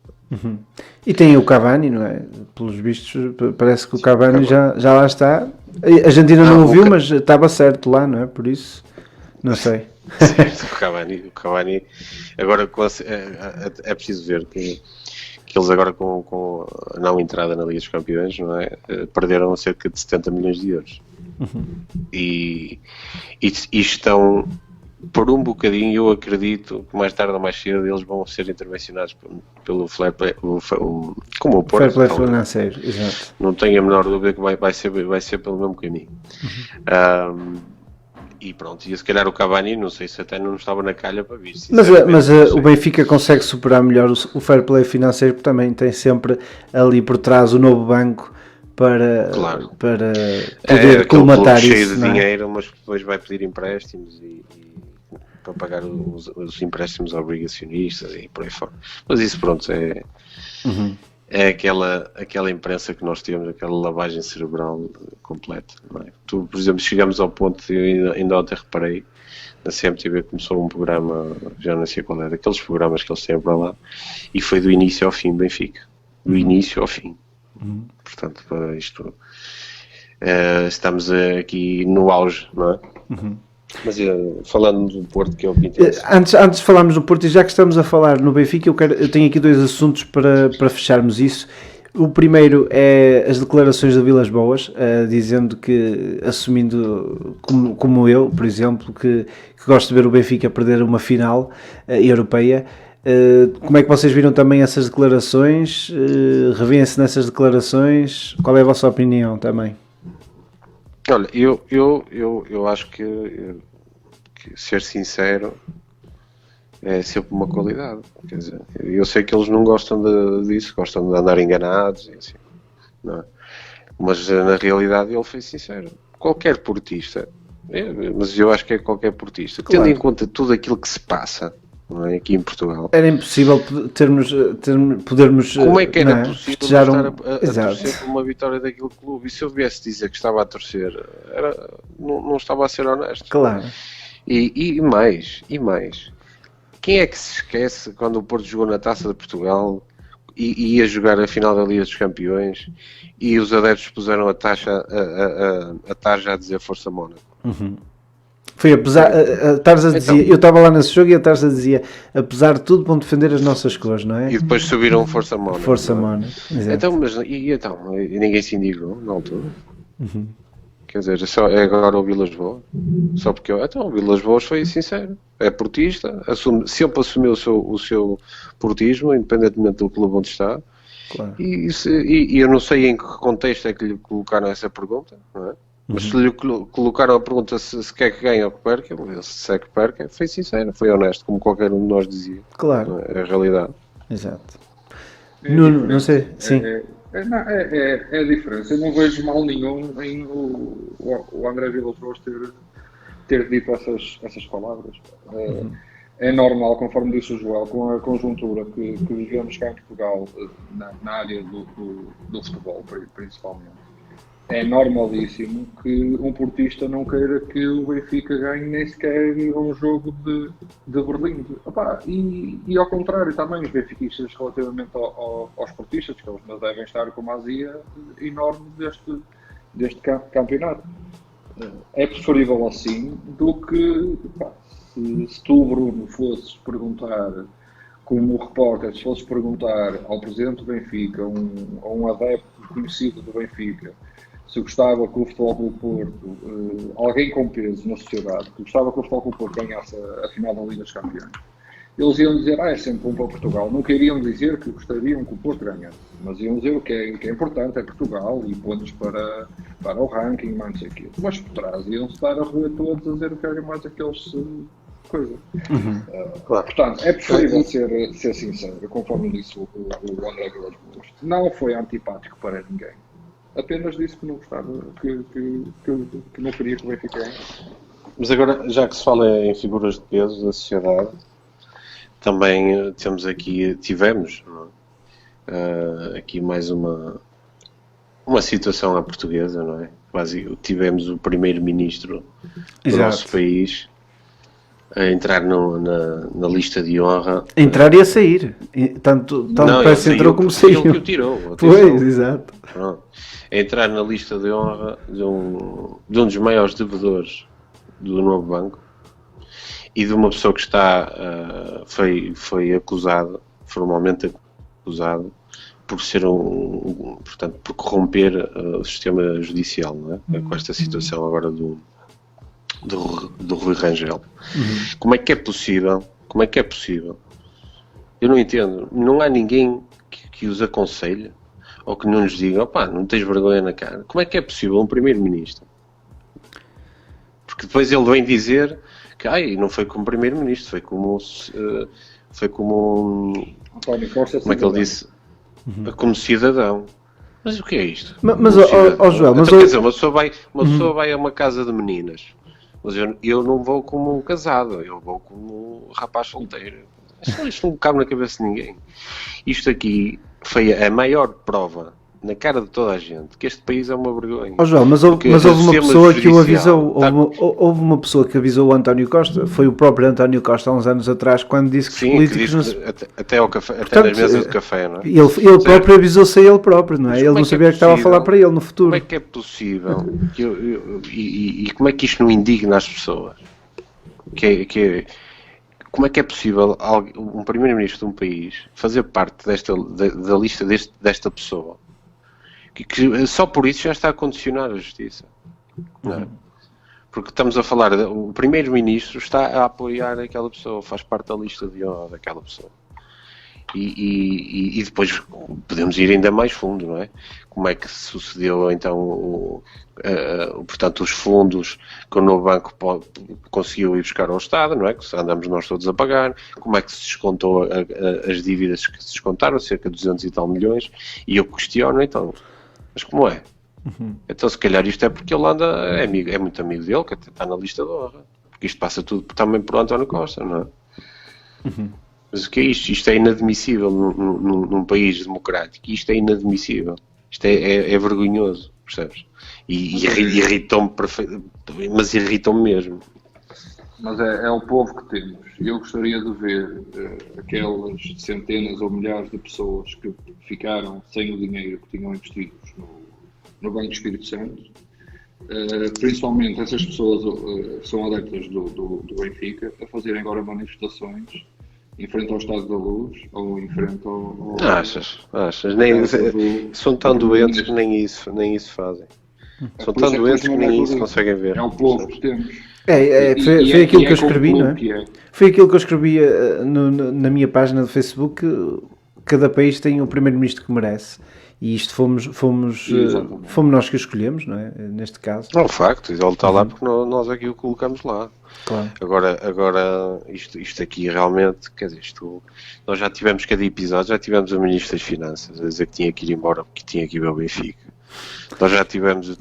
E tem o Cavani, não é? Pelos vistos, parece que o Cavani já lá está. A Argentina não o viu, mas estava certo lá, não é? Por isso, não sei. Certo, o Cavani agora é preciso ver que eles agora com a não entrada na Liga dos Campeões, não é? Perderam cerca de 70 milhões de euros. E estão por um bocadinho, eu acredito que mais tarde ou mais cedo eles vão ser intervencionados pelo fair play, como o Porto. Fair play financeiro, exato. Não tenho a menor dúvida que vai ser pelo mesmo caminho. E pronto, e se calhar o Cavani, não sei se até não estava na calha para vir. Mas o Benfica consegue superar melhor o fair play financeiro, porque também tem sempre ali por trás o novo banco para poder colmatar isso. Cheio de dinheiro, mas depois vai pedir empréstimos e para pagar os empréstimos obrigacionistas e por aí fora. Mas isso, pronto, é aquela imprensa que nós temos, aquela lavagem cerebral completa. Não é? Por exemplo, chegamos ao ponto de eu ainda ontem reparei, na CMTV começou um programa, já não sei qual é, daqueles programas que eles têm para lá, e foi do início ao fim Benfica. Do início ao fim. Portanto, para isto, estamos aqui no auge, não é? Mas falando do Porto, que é o que interessa. Antes de falarmos do Porto, e já que estamos a falar no Benfica, eu tenho aqui dois assuntos para fecharmos isso. O primeiro é as declarações de Vilas Boas, dizendo que, assumindo como eu, por exemplo, que gosto de ver o Benfica perder uma final europeia. Como é que vocês viram também essas declarações? Revêem-se nessas declarações? Qual é a vossa opinião também? Olha, eu acho que ser sincero é sempre uma qualidade. Quer dizer, eu sei que eles não gostam disso, gostam de andar enganados, e assim, não é? Mas na realidade ele foi sincero. Qualquer portista, mas eu acho que é qualquer portista, claro, tendo em conta tudo aquilo que se passa, não é, aqui em Portugal. Era impossível podermos. Como é que era possível estar a torcer por uma vitória daquele clube? E se eu viesse dizer que estava a torcer, não estava a ser honesto. Claro. E mais. Quem é que se esquece quando o Porto jogou na Taça de Portugal e ia jogar a final da Liga dos Campeões e os adeptos puseram a tarja a dizer Força Mónaco? Foi a Tarja dizia, eu estava lá nesse jogo e a Tarja dizia, apesar de tudo vão defender as nossas cores, não é? E depois subiram Força Mónaco. Força Mónaco, então, e ninguém se indignou na altura? Quer dizer, é agora o Vilas Boas? Só porque o Vilas Boas foi sincero, é portista, sempre assumiu o seu portismo, independentemente do clube onde está. Claro. E eu não sei em que contexto é que lhe colocaram essa pergunta, não é? Mas se lhe colocaram a pergunta se quer que ganhe ou que perca, se é que perca, foi sincero, foi honesto, como qualquer um de nós dizia. Claro. É a realidade. Exato. Não sei, sim. É a diferença. Eu não vejo mal nenhum em o André Vilas Boas ter dito essas palavras. É normal, conforme disse o Joel, com a conjuntura que vivemos cá em Portugal, na área do futebol, principalmente. É normalíssimo que um portista não queira que o Benfica ganhe nem sequer um jogo de Berlim. E ao contrário também, os benfiquistas relativamente aos portistas, que eles não devem estar com uma azia enorme deste campeonato. É preferível assim do que se tu, Bruno, fosses perguntar, como repórter, se fosses perguntar ao presidente do Benfica, a um adepto conhecido do Benfica, se gostava que o Futebol Clube Porto, alguém com peso na sociedade, que gostava que o Futebol Clube Porto ganhasse a final da Liga dos Campeões, eles iam dizer, é sempre bom para Portugal. Nunca iriam dizer que gostariam que o Porto ganhasse, mas iam dizer o que é importante, é Portugal, e pontos para o ranking, mais não sei o quê. Mas por trás iam-se dar a rua todos a dizer o que era mais aqueles coisas. Claro. Portanto, é preferível ser sincero, conforme disse o André Vilas Boas. Não foi antipático para ninguém. Apenas disse que não gostava, que não queria que o Benfica ganhasse. Mas agora, já que se fala em figuras de peso da sociedade, também tivemos aqui mais uma situação à portuguesa, não é? Quase tivemos o primeiro-ministro do nosso país a entrar na lista de honra. Entrar e a sair. Tanto parece entrou como saiu. Ele que o tirou. Atenção. Pois, exato. Pronto. A entrar na lista de honra de um dos maiores devedores do novo banco e de uma pessoa que está foi acusado, formalmente acusado, por ser portanto, por corromper o sistema judicial, não é? Com esta situação agora do Rui Rangel. Como é que é possível? Eu não entendo. Não há ninguém que os aconselhe ou que não nos diga, opá, não tens vergonha na cara. Como é que é possível um primeiro-ministro? Porque depois ele vem dizer que não foi como primeiro-ministro, foi como António Costa, como é que ele disse? Como cidadão. Mas o que é isto? Mas Joel, então, quer dizer, uma pessoa vai a uma casa de meninas, mas eu não vou como um casado, eu vou como um rapaz solteiro. Isto não cabe na cabeça de ninguém. Isto aqui foi a maior prova na cara de toda a gente que este país é uma vergonha. Joel, mas houve uma pessoa que o avisou, houve uma pessoa que avisou o António Costa, foi o próprio António Costa há uns anos atrás, quando disse que os políticos... até ao café, portanto, nas mesas de café, não é? Ele próprio avisou-se a ele próprio, não é? Ele não sabia que estava a falar para ele no futuro. Como é que é possível? E como é que isto não indigna as pessoas? Como é que é possível um primeiro-ministro de um país fazer parte da lista desta pessoa? Que só por isso já está a condicionar a justiça. Não é? Porque estamos a falar, o primeiro-ministro está a apoiar aquela pessoa, faz parte da lista de honra daquela pessoa. E depois podemos ir ainda mais fundo, não é? Como é que sucedeu então portanto, os fundos que o novo banco conseguiu ir buscar ao Estado, não é? Que andamos nós todos a pagar, como é que se descontou as dívidas que se descontaram, cerca de 200 e tal milhões, e eu questiono então, mas como é? Então se calhar isto é porque ele é muito amigo dele, que até está na lista de honra, porque isto passa tudo também por António Costa, não é? Mas o que é isto? Isto é inadmissível num país democrático. Isto é inadmissível. Isto é vergonhoso, percebes? E irritam-me, mas irritam-me mesmo. Mas é o povo que temos. Eu gostaria de ver aquelas centenas ou milhares de pessoas que ficaram sem o dinheiro que tinham investido no Banco do Espírito Santo. Principalmente essas pessoas são adeptas do Benfica, a fazerem agora manifestações em frente ao Estádio da Luz ou em frente ao Achas? São tão doentes que nem isso fazem. São tão doentes que nem isso conseguem ver. É o povo que temos. Foi aquilo que eu escrevi, não é? Foi aquilo que eu escrevi na minha página do Facebook. Cada país tem o primeiro-ministro que merece. E isto fomos nós que o escolhemos, não é? Neste caso. É um facto, ele está lá porque nós aqui o colocamos lá. Claro. Agora isto aqui realmente, quer dizer, nós já tivemos cada episódio, já tivemos o Ministro das Finanças a dizer que tinha que ir embora porque tinha que ir ao Benfica. Nós já tivemos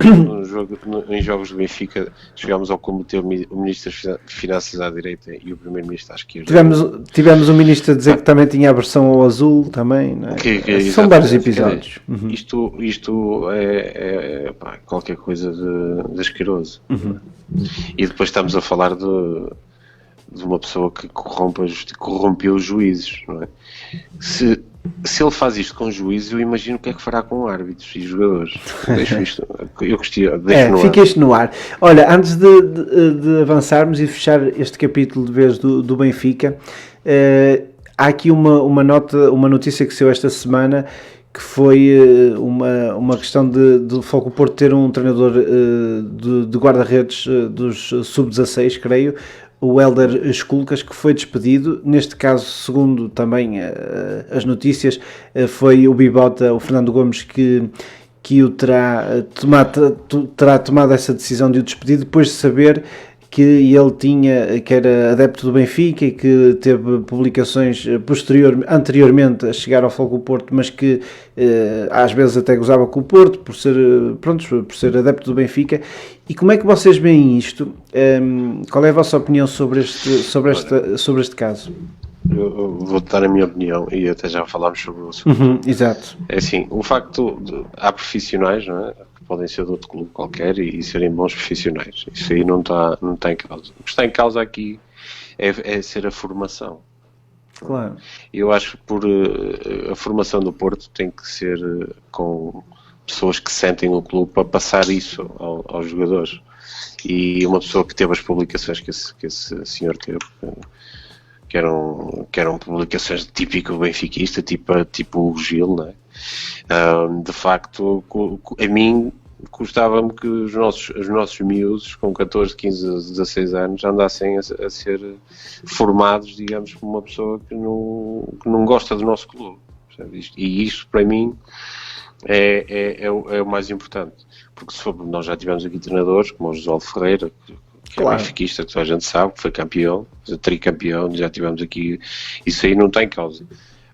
em jogos do Benfica, chegámos ao cometer o Ministro das Finanças à direita e o Primeiro-Ministro à esquerda. Tivemos um Ministro a dizer que também tinha aversão ao azul, também, não é? São vários episódios. Isto é qualquer coisa de asqueroso. E depois estamos a falar de uma pessoa que corrompeu os juízes, não é? Se ele faz isto com juízes, eu imagino o que é que fará com árbitros e jogadores. Deixo isto no ar. Fica isto no ar. Olha, antes de avançarmos e fechar este capítulo de vez do Benfica, há aqui uma notícia que saiu esta semana, que foi uma questão de Foco Porto ter um treinador de guarda-redes dos sub-16, creio, o Hélder Esculcas, que foi despedido. Neste caso, segundo também as notícias, foi o Bibota, o Fernando Gomes, que o terá tomado essa decisão de o despedir, depois de saber que ele que era adepto do Benfica e que teve publicações anteriormente a chegar ao Foco Porto, mas que às vezes até gozava com o Porto por ser adepto do Benfica. E como é que vocês veem isto? Qual é a vossa opinião sobre este caso? Eu vou dar a minha opinião e até já falámos sobre o assunto. Exato. É assim, o facto há profissionais, não é? Podem ser de outro clube qualquer e serem bons profissionais. Isso aí não está em causa. O que está em causa aqui é ser a formação. Claro. Eu acho que a formação do Porto tem que ser com pessoas que sentem o clube para passar isso aos jogadores. E uma pessoa que teve as publicações que esse senhor teve, que eram publicações típico benfiquista, tipo o Gil, não é? De facto, a mim gostava-me que os nossos miúdos com 14, 15, 16 anos andassem a ser formados, digamos, por uma pessoa que não gosta do nosso clube. E isto, para mim, é o mais importante. Porque nós já tivemos aqui treinadores, como o Josualdo Ferreira, que é benfiquista, que toda a gente sabe, que foi campeão, tricampeão, já tivemos aqui, isso aí não tem causa.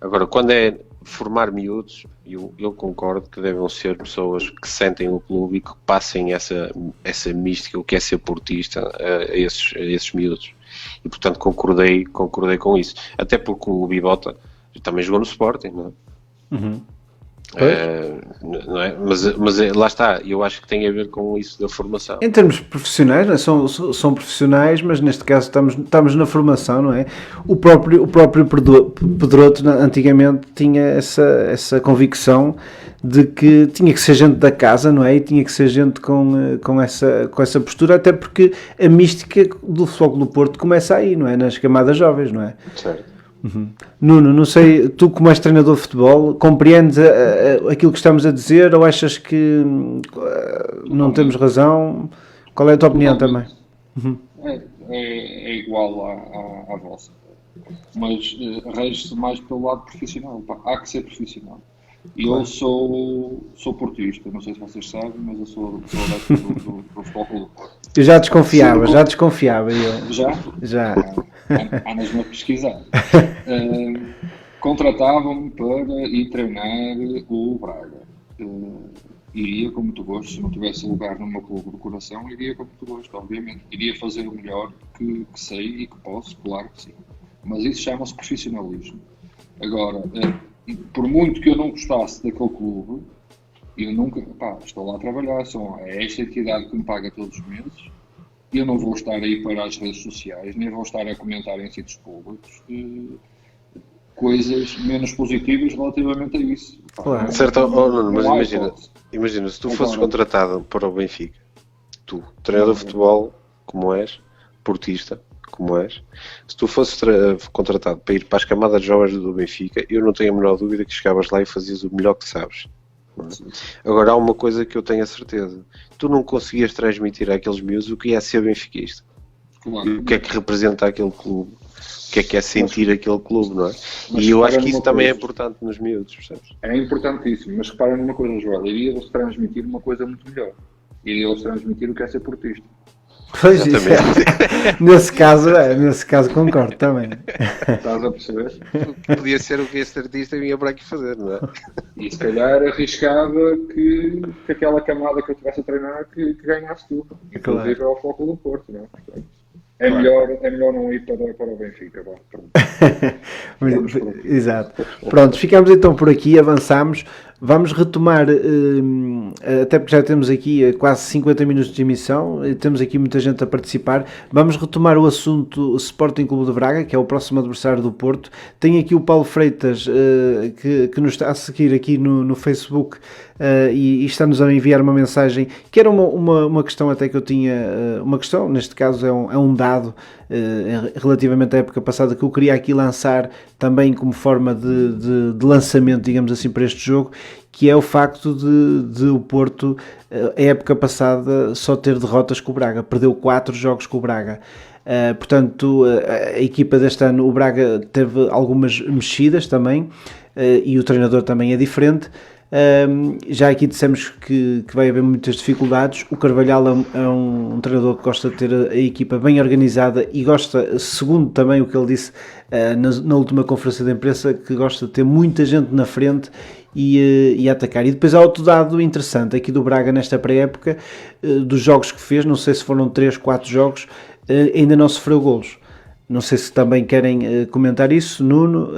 Agora, quando é formar miúdos, eu concordo que devem ser pessoas que sentem o clube e que passem essa mística, o que é ser portista, a esses miúdos. E, portanto, concordei com isso. Até porque o Bibota também jogou no Sporting, não é? Uhum. Não é? Mas lá está, eu acho que tem a ver com isso da formação. Em termos profissionais, não é? São profissionais, mas neste caso estamos na formação, não é? O próprio Pedroto antigamente tinha essa convicção de que tinha que ser gente da casa, não é? E tinha que ser gente com essa postura, até porque a mística do Futebol do Porto começa aí, não é? Nas camadas jovens, não é? Certo. Uhum. Nuno, não sei, tu como és treinador de futebol, compreendes aquilo que estamos a dizer ou achas que não temos razão? Qual é a tua opinião também? Uhum. É igual à vossa, mas rege-se mais pelo lado profissional. Há que ser profissional. E eu sou portista, não sei se vocês sabem, mas eu sou adepto do Futebol Clube do Porto. Eu já desconfiava. Já. Andas-me a pesquisar. Contratavam-me para ir treinar o Braga. Iria com muito gosto, se não tivesse lugar no meu clube do coração, iria com muito gosto, obviamente. Iria fazer o melhor que sei e que posso, claro que sim. Mas isso chama-se profissionalismo. Agora, por muito que eu não gostasse daquele clube, eu nunca, estou lá a trabalhar, é esta entidade que me paga todos os meses. Eu não vou estar aí para as redes sociais, nem vou estar a comentar em sítios públicos coisas menos positivas relativamente a isso. Claro. Certo, mas imagina, se tu fosses contratado para o Benfica, tu, treinador de futebol, como és, portista, como és, se tu fosses contratado para ir para as camadas jovens do Benfica, eu não tenho a menor dúvida que chegavas lá e fazias o melhor que sabes. Agora há uma coisa que eu tenho a certeza: tu não conseguias transmitir àqueles miúdos o que é ser benfiquista, o que é que representa aquele clube, o que é sentir aquele clube, não é? E eu acho que isso também é importante nos miúdos, percebes? É importantíssimo, mas repara numa coisa, Joel, iria-lhes transmitir uma coisa muito melhor, iria-lhes transmitir o que é ser portista. Pois, nesse caso concordo também. Estás a perceber? Podia ser o que este artista vinha para aqui fazer, não é? E se calhar arriscava que aquela camada que eu estivesse a treinar que ganhasse tudo, inclusive ao Foco do Porto, não é? É melhor não ir para o Benfica. Exato. Pronto, ficamos então por aqui, avançamos. Vamos retomar, até porque já temos aqui quase 50 minutos de emissão, temos aqui muita gente a participar. Vamos retomar o assunto Sporting Clube de Braga, que é o próximo adversário do Porto. Tem aqui o Paulo Freitas, que nos está a seguir aqui no Facebook, e está-nos a enviar uma mensagem, que era uma questão até que eu tinha, uma questão, neste caso é um dado, relativamente à época passada, que eu queria aqui lançar também como forma de lançamento, digamos assim, para este jogo, que é o facto de o Porto, a época passada, só ter derrotas com o Braga. Perdeu 4 jogos com o Braga. Portanto, a equipa deste ano, o Braga teve algumas mexidas também, e o treinador também é diferente. Já aqui dissemos que vai haver muitas dificuldades. O Carvalhal é um treinador que gosta de ter a equipa bem organizada e gosta, segundo também o que ele disse na última conferência de imprensa, que gosta de ter muita gente na frente e atacar. E depois há outro dado interessante aqui do Braga nesta pré-época, dos jogos que fez, não sei se foram 3, 4 jogos, ainda não sofreu golos. Não sei se também querem comentar isso. Nuno,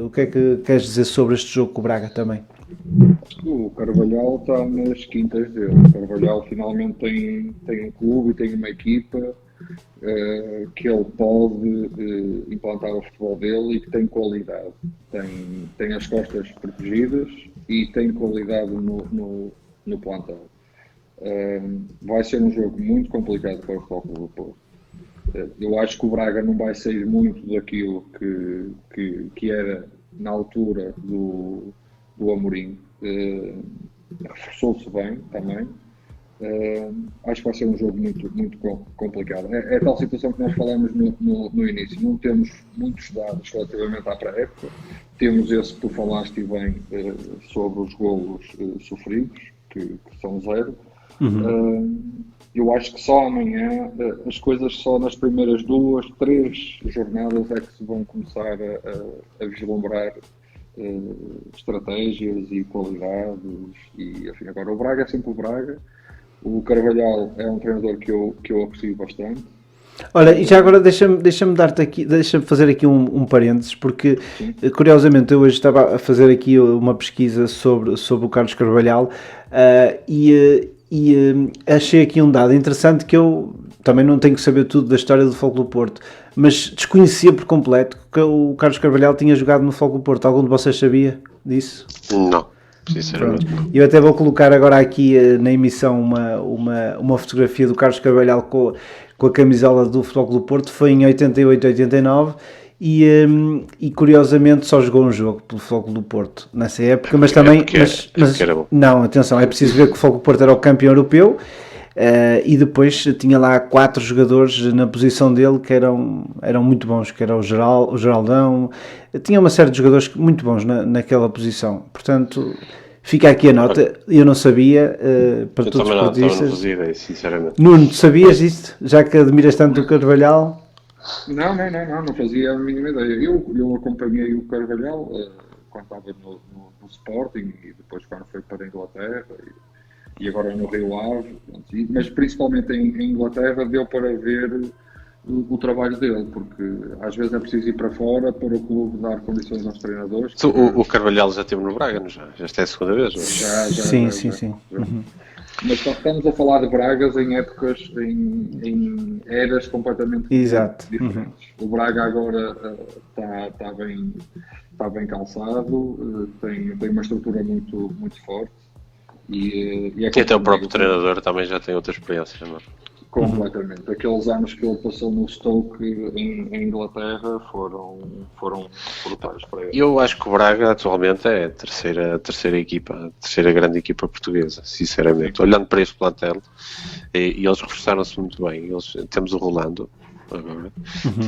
o que é que queres dizer sobre este jogo com o Braga também? O Carvalhal está nas quintas dele. O Carvalhal finalmente tem um clube e tem uma equipa que ele pode implantar o futebol dele e que tem qualidade. Tem as costas protegidas e tem qualidade no plantel. Vai ser um jogo muito complicado para o Futebol Clube do Porto. Eu acho que o Braga não vai sair muito daquilo que era na altura do Amorim. Reforçou-se bem também. Acho que vai ser um jogo muito, muito complicado. É tal situação que nós falamos no início. Não temos muitos dados relativamente à pré-época. Temos esse que tu falaste bem sobre os golos sofridos, que são 0. Eu acho que só amanhã, as coisas só nas primeiras 2, 3 jornadas é que se vão começar a vislumbrar estratégias e qualidades. E, enfim, agora o Braga é sempre o Braga. O Carvalhal é um treinador que eu aprecio bastante. Olha, e já agora deixa-me fazer aqui um parênteses, porque curiosamente eu hoje estava a fazer aqui uma pesquisa sobre o Carlos Carvalhal e achei aqui um dado interessante que eu também não tenho que saber tudo da história do Futebol Clube do Porto, mas desconhecia por completo que o Carlos Carvalhal tinha jogado no Futebol Clube do Porto. Algum de vocês sabia disso? Não. Sinceramente. Eu até vou colocar agora aqui na emissão uma fotografia do Carlos Carvalhal com a camisola do Futebol Clube do Porto. Foi em 88, 89 e curiosamente só jogou um jogo pelo Futebol Clube do Porto nessa época, mas também não, atenção, é preciso ver que o Futebol Clube do Porto era o campeão europeu e depois tinha lá 4 jogadores na posição dele que eram muito bons, que era o Geraldão, tinha uma série de jogadores muito bons naquela posição, portanto fica aqui a nota. Eu não sabia, para eu todos os portistas. Eu não fazia ideia, sinceramente. Nuno, sabias isto? Já que admiras tanto o Carvalhal? Não fazia a mínima ideia. Eu acompanhei o Carvalhal quando estava no Sporting e depois quando foi para a Inglaterra e agora no Rio Ave, mas principalmente em Inglaterra deu para ver o trabalho dele, porque às vezes é preciso ir para fora para o clube dar condições aos treinadores. O Carvalhal já esteve no Braga, não já? Já está a segunda vez? Sim. Uhum. Mas só estamos a falar de Bragas em épocas, em eras completamente diferentes. O Braga agora está bem calçado, tem uma estrutura muito, muito forte. E até o próprio treinador também já tem outra experiência, não é? Completamente. Aqueles anos que ele passou no Stoke em Inglaterra foram brutais para ele. Eu acho que o Braga atualmente é a terceira grande equipa portuguesa, sinceramente. Olhando para este plantel, e eles reforçaram-se muito bem. Temos o Rolando agora.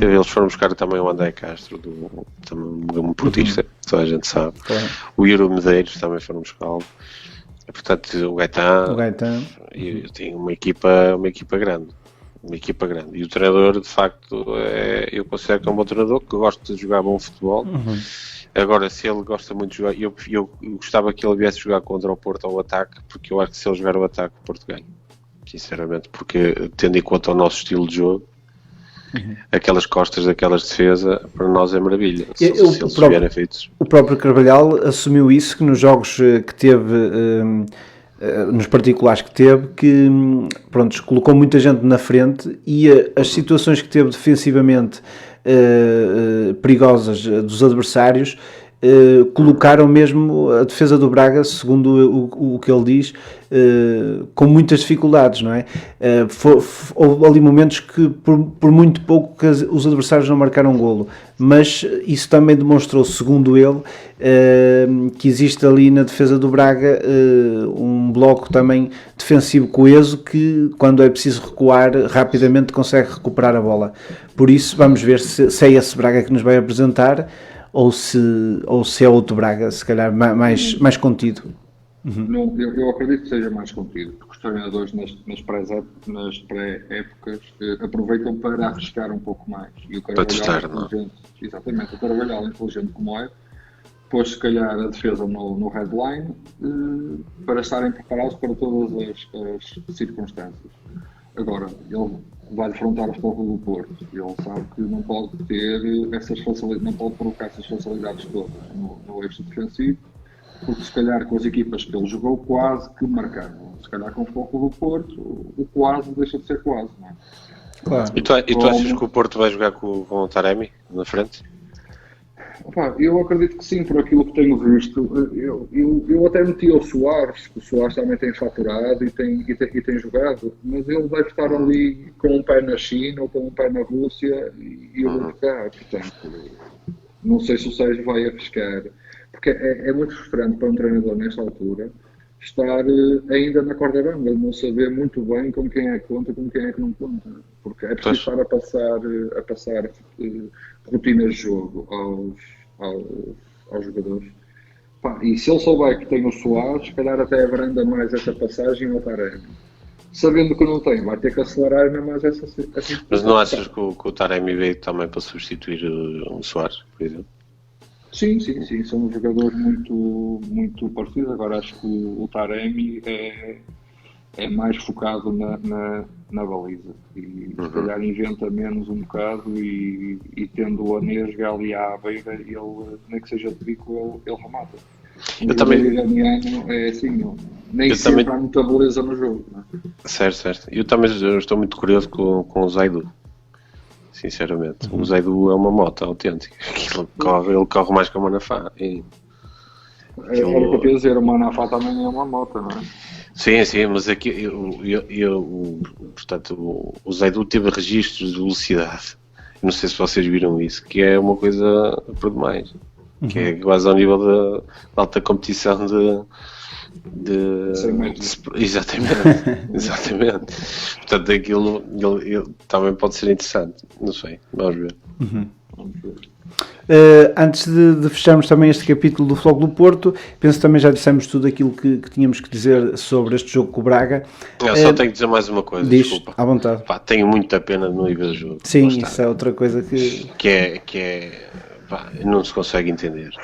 Eles foram buscar também o André Castro, um portista, toda a gente sabe. O Iro Medeiros também foram buscá-lo. Portanto, o Gaetan. E tem uma equipa grande. E o treinador, de facto, eu considero que é um bom treinador, que gosta de jogar bom futebol. Agora, se ele gosta muito de jogar, eu gostava que ele viesse jogar contra o Porto ao ataque, porque eu acho que se ele jogar o ataque, o Porto ganha. Sinceramente, porque tendo em conta o nosso estilo de jogo, aquelas costas daquelas defesas, para nós é maravilha. Se eles estiverem feitos. O próprio Carvalhal assumiu isso, que nos jogos que teve, nos particulares que teve, que pronto, colocou muita gente na frente e as situações que teve defensivamente perigosas dos adversários colocaram mesmo a defesa do Braga, segundo o que ele diz, com muitas dificuldades, não é? Houve ali momentos que por muito pouco que os adversários não marcaram golo, mas isso também demonstrou, segundo ele, que existe ali na defesa do Braga um bloco também defensivo coeso que, quando é preciso recuar, rapidamente consegue recuperar a bola. Por isso vamos ver se é esse Braga que nos vai apresentar ou se é outro Braga, se calhar mais contido. Eu acredito que seja mais contido, porque os treinadores nas pré-épocas aproveitam para arriscar um pouco mais. E o Carvalhal, exatamente, o Carvalhal, inteligente como é, pôs se calhar a defesa no headline para estarem preparados para todas as circunstâncias. Agora, ele vai defrontar o Futebol Clube do Porto. Ele sabe que não pode ter essas facilidades, não pode provocar essas facilidades todas no eixo defensivo, porque se calhar com as equipas que ele jogou quase que marcaram. Se calhar com o Futebol Clube do Porto, o quase deixa de ser quase, não é? Claro. E tu achas que o Porto vai jogar com o Taremi na frente? Opa, eu acredito que sim, por aquilo que tenho visto. Eu até meti o Soares, que o Soares também tem faturado e tem jogado, mas ele deve estar ali com um pé na China ou com um pé na Rússia e eu vou ficar. Portanto, não sei se o Sérgio vai arriscar, porque é muito frustrante para um treinador nesta altura estar ainda na corda bamba, não saber muito bem com quem é que conta, com quem é que não conta, porque é preciso estar a passar rotinas de jogo aos jogadores. Pá, e se ele souber que tem o Soares, se calhar até abranda mais essa passagem ao Taremi. Sabendo que não tem, vai ter que acelerar ainda mais essa situação. Mas não achas que o Taremi veio também para substituir o Soares, por exemplo? Sim, são jogadores muito parecidos. Agora acho que o Taremi é mais focado na baliza e se calhar inventa menos um bocado e tendo o Anesga ali à beira, ele, nem que seja de bico, ele remata. Eu também... O iraniano é assim, nem sempre há muita beleza no jogo. Não é? Certo. Eu também estou muito curioso com o Zaidu. Sinceramente, o Zaidu é uma moto autêntica. Ele corre mais que a Manafá. Era o que eu ia dizer, o Manafá também é uma moto, não é? Sim, mas aqui portanto, o Zaidu teve registros de velocidade. Não sei se vocês viram isso, que é uma coisa por demais. Que é quase ao nível da alta competição Exatamente. Portanto, aquilo ele também pode ser interessante. Não sei, vamos ver. Antes de fecharmos também este capítulo do Floco do Porto, penso que também já dissemos tudo aquilo que tínhamos que dizer sobre este jogo com o Braga. Eu só tenho que dizer mais uma coisa, desculpa. À vontade. Pá, tenho muita pena de não ir ver o jogo. Sim, isso é outra coisa não se consegue entender.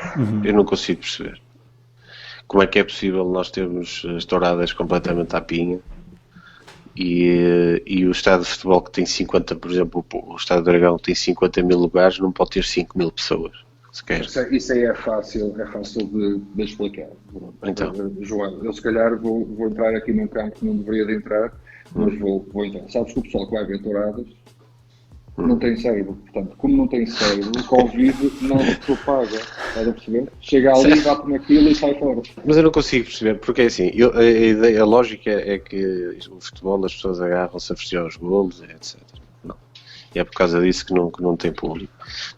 Eu não consigo perceber. Como é que é possível nós termos as touradas completamente à pinha e o estádio de futebol que tem 50, por exemplo, o estádio do Dragão tem 50 mil lugares, não pode ter 5 mil pessoas sequer. Isso aí é fácil de explicar. Então. João, eu se calhar vou entrar aqui num campo que não deveria de entrar, mas vou entrar. Sabes que o pessoal que vai ver touradas não tem cérebro, portanto, como não tem cérebro, o Covid não se propaga, estás a perceber? Chega ali, bate naquilo e sai fora. Mas eu não consigo perceber, porque é assim, a lógica é que o futebol as pessoas agarram-se a festejar os golos, etc. Não. E é por causa disso que não tem público.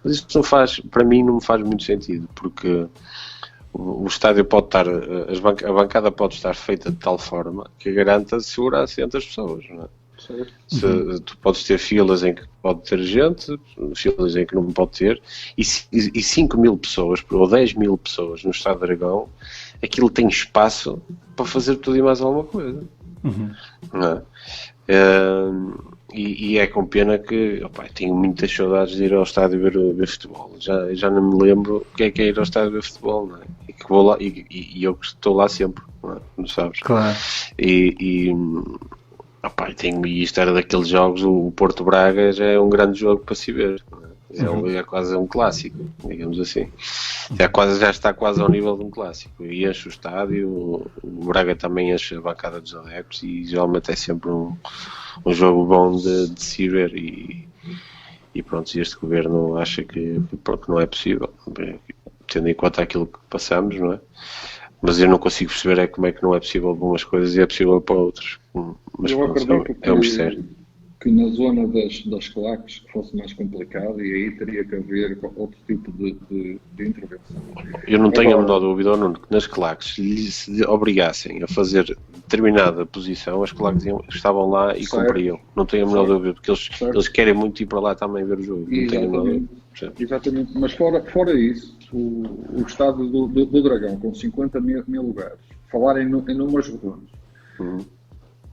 Mas isso não faz, para mim não me faz muito sentido, porque o estádio pode estar, a bancada pode estar feita de tal forma que garanta segurança entre as pessoas, não é? Tu podes ter filas em que pode ter gente, filas em que não pode ter, e 5 mil pessoas ou 10 mil pessoas no Estádio Dragão, aquilo tem espaço para fazer tudo e mais alguma coisa. Não é? E é com pena que tenho muitas saudades de ir ao estádio ver futebol. Já não me lembro o que é ir ao estádio ver futebol, não é? E que vou lá, e eu estou lá sempre, não sabes? Claro. E isto era daqueles jogos, o Porto Braga já é um grande jogo para se ver, é quase um clássico, digamos assim, já está quase ao nível de um clássico, e enche o estádio, o Braga também enche a bancada dos adeptos e geralmente é sempre um jogo bom de se ver e pronto, este governo acha que não é possível, tendo em conta aquilo que passamos, não é? Mas eu não consigo perceber como é que não é possível para umas coisas e é possível para outras. Mas eu acredito é um mistério. Que na zona das claques fosse mais complicado e aí teria que haver outro tipo de intervenção. Eu não tenho a menor dúvida, Nuno, que nas claques, se obrigassem a fazer determinada posição, as claques estavam lá e cumpriam. Não tenho a menor dúvida, porque eles querem muito ir para lá também ver o jogo. Exatamente. Mas fora isso, o estádio do Dragão, com 50 mil lugares, falar em números redondos,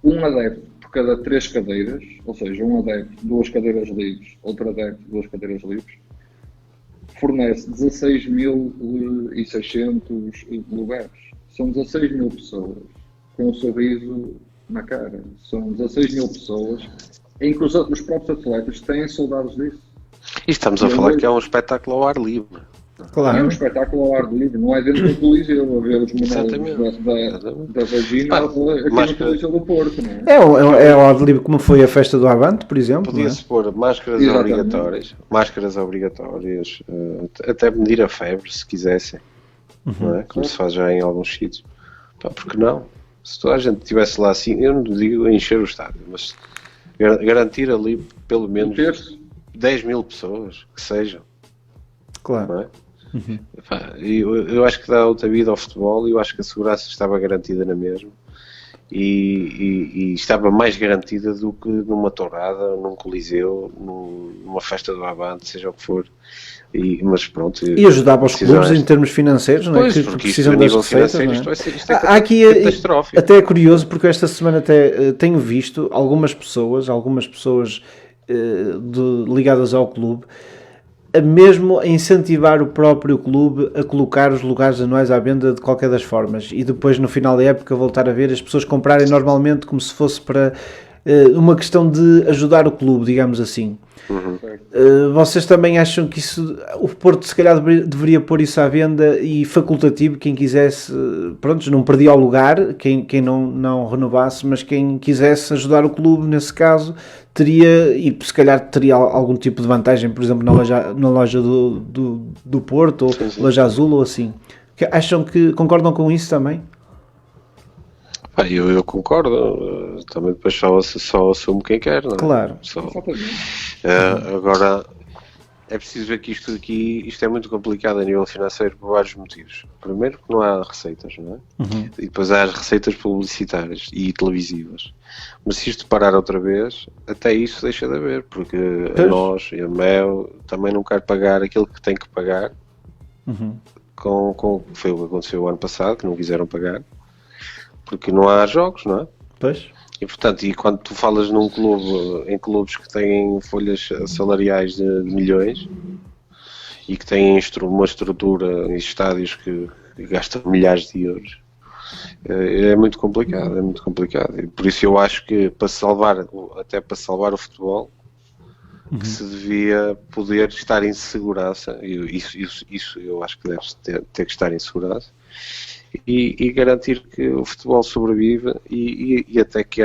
um adepto por cada 3 cadeiras, ou seja, um adepto, 2 cadeiras livres, outro adepto, 2 cadeiras livres, fornece 16.600 lugares. São 16 mil pessoas com um sorriso na cara. São 16 mil pessoas em que os próprios atletas têm saudades disso. E estamos a falar que é um espetáculo ao ar livre. É um Claro. espetáculo ao ar livre, não é dentro do Coliseu, a ver os Exatamente. monólogos da vagina Pá, aqui no máscara- Coliseu do Porto, não é? É ao ar livre, como foi a festa do Avante, por exemplo. Não é? Podia-se pôr máscaras Exatamente. obrigatórias, até medir a febre, se quisessem, não é? Como se faz já em alguns sítios. Pá, porque não? Se toda a gente estivesse lá assim, eu não digo encher o estádio, mas garantir ali pelo Um menos terço. 10 mil pessoas, que sejam, Claro. não é? Pá, eu acho que dá outra vida ao futebol e eu acho que a segurança estava garantida na mesma. E estava mais garantida do que numa tourada, num coliseu, numa festa do Avante, seja o que for. Mas pronto. E ajudava os clubes em termos financeiros, não é? Pois, Que porque precisam isto, a das nível receitas, não financeiro, é? isto é Há aqui, catastrófico. até é curioso, porque esta semana até tenho visto algumas pessoas ligadas ao clube, mesmo a incentivar o próprio clube a colocar os lugares anuais à venda de qualquer das formas, e depois no final da época voltar a ver as pessoas comprarem normalmente como se fosse para uma questão de ajudar o clube, digamos assim. Vocês também acham que isso, o Porto se calhar deveria pôr isso à venda e facultativo, quem quisesse, pronto, não perdia o lugar, quem não renovasse, mas quem quisesse ajudar o clube nesse caso teria, e se calhar teria algum tipo de vantagem, por exemplo na loja do Porto, ou Sim. loja azul ou assim. Acham que concordam com isso também? Eu concordo, também depois só assumo quem quer, não é? Claro. Exatamente. Agora, é preciso ver que isto é muito complicado a nível financeiro por vários motivos. Primeiro, que não há receitas, não é? E depois há as receitas publicitárias e televisivas. Mas se isto parar outra vez, até isso deixa de haver, porque a nós e a Mel também não quer pagar aquilo que tem que pagar, foi o que aconteceu o ano passado, que não quiseram pagar, porque não há jogos, não é? Pois. E portanto, quando tu falas num clube, em clubes que têm folhas salariais de milhões e que têm uma estrutura em estádios que gastam milhares de euros, é muito complicado, E por isso eu acho que até para salvar o futebol, que se devia poder estar em segurança, isso eu acho que deve ter que estar em segurança, e garantir que o futebol sobrevive e até que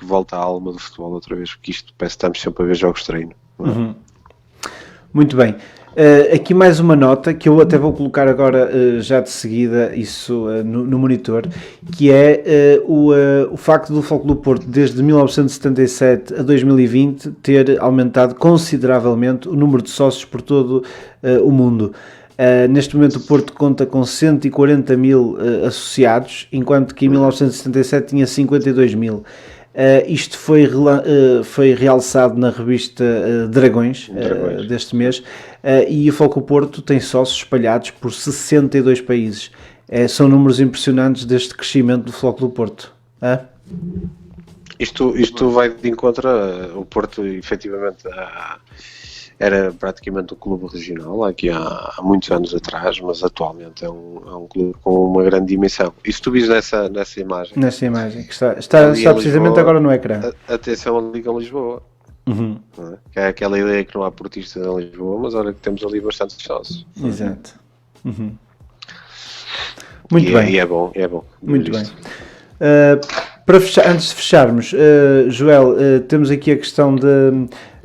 volta a alma do futebol outra vez, porque isto parece que estamos sempre a ver jogos de treino. Muito bem. Aqui mais uma nota que eu até vou colocar agora já de seguida isso no monitor, que é o facto do Futebol Clube do Porto desde 1977 a 2020 ter aumentado consideravelmente o número de sócios por todo o mundo. Neste momento o Porto conta com 140 mil associados, enquanto que em 1977 tinha 52 mil. Isto foi realçado na revista Dragões deste mês, e o Futebol Porto tem sócios espalhados por 62 países. São números impressionantes deste crescimento do Futebol do Porto. Isto vai de encontro o Porto, efetivamente, era praticamente um clube regional aqui há muitos anos atrás, mas atualmente é um clube com uma grande dimensão. E se tu vis nessa imagem... Nessa imagem, que está precisamente Lisboa, agora no ecrã. Atenção à Liga Lisboa. Não é? Que é aquela ideia que não há portistas em Lisboa, mas olha que temos ali bastante sócios. Exato. Muito bem. E é bom. Muito bem. Antes de fecharmos, Joel, temos aqui a questão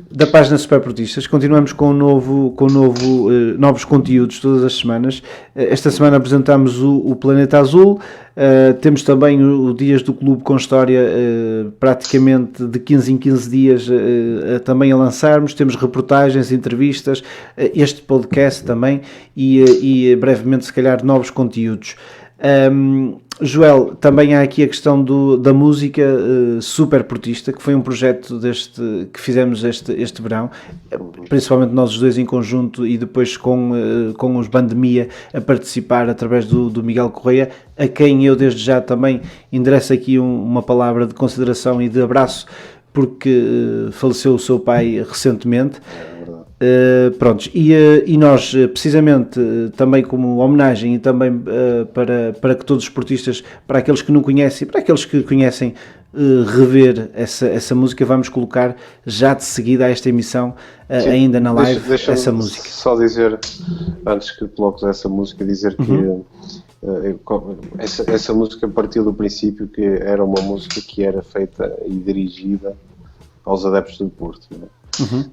da página Superportistas. Continuamos com novos conteúdos todas as semanas. Esta semana apresentamos o Planeta Azul. Temos também o Dias do Clube com história, praticamente de 15 em 15 dias também a lançarmos. Temos reportagens, entrevistas, este podcast também e brevemente, se calhar, novos conteúdos. Joel, também há aqui a questão da música Superportista, que foi um projeto que fizemos este verão, principalmente nós os dois em conjunto e depois com os Bandemia a participar através do Miguel Correia, a quem eu desde já também endereço aqui uma palavra de consideração e de abraço, porque faleceu o seu pai recentemente. Prontos, e nós, precisamente, também como homenagem e também para que todos os esportistas, para aqueles que não conhecem, para aqueles que conhecem, rever essa música, vamos colocar já de seguida a esta emissão, ainda na live, essa música. Só dizer, antes que coloques essa música, dizer que essa música partiu do princípio que era uma música que era feita e dirigida aos adeptos do Porto, não é?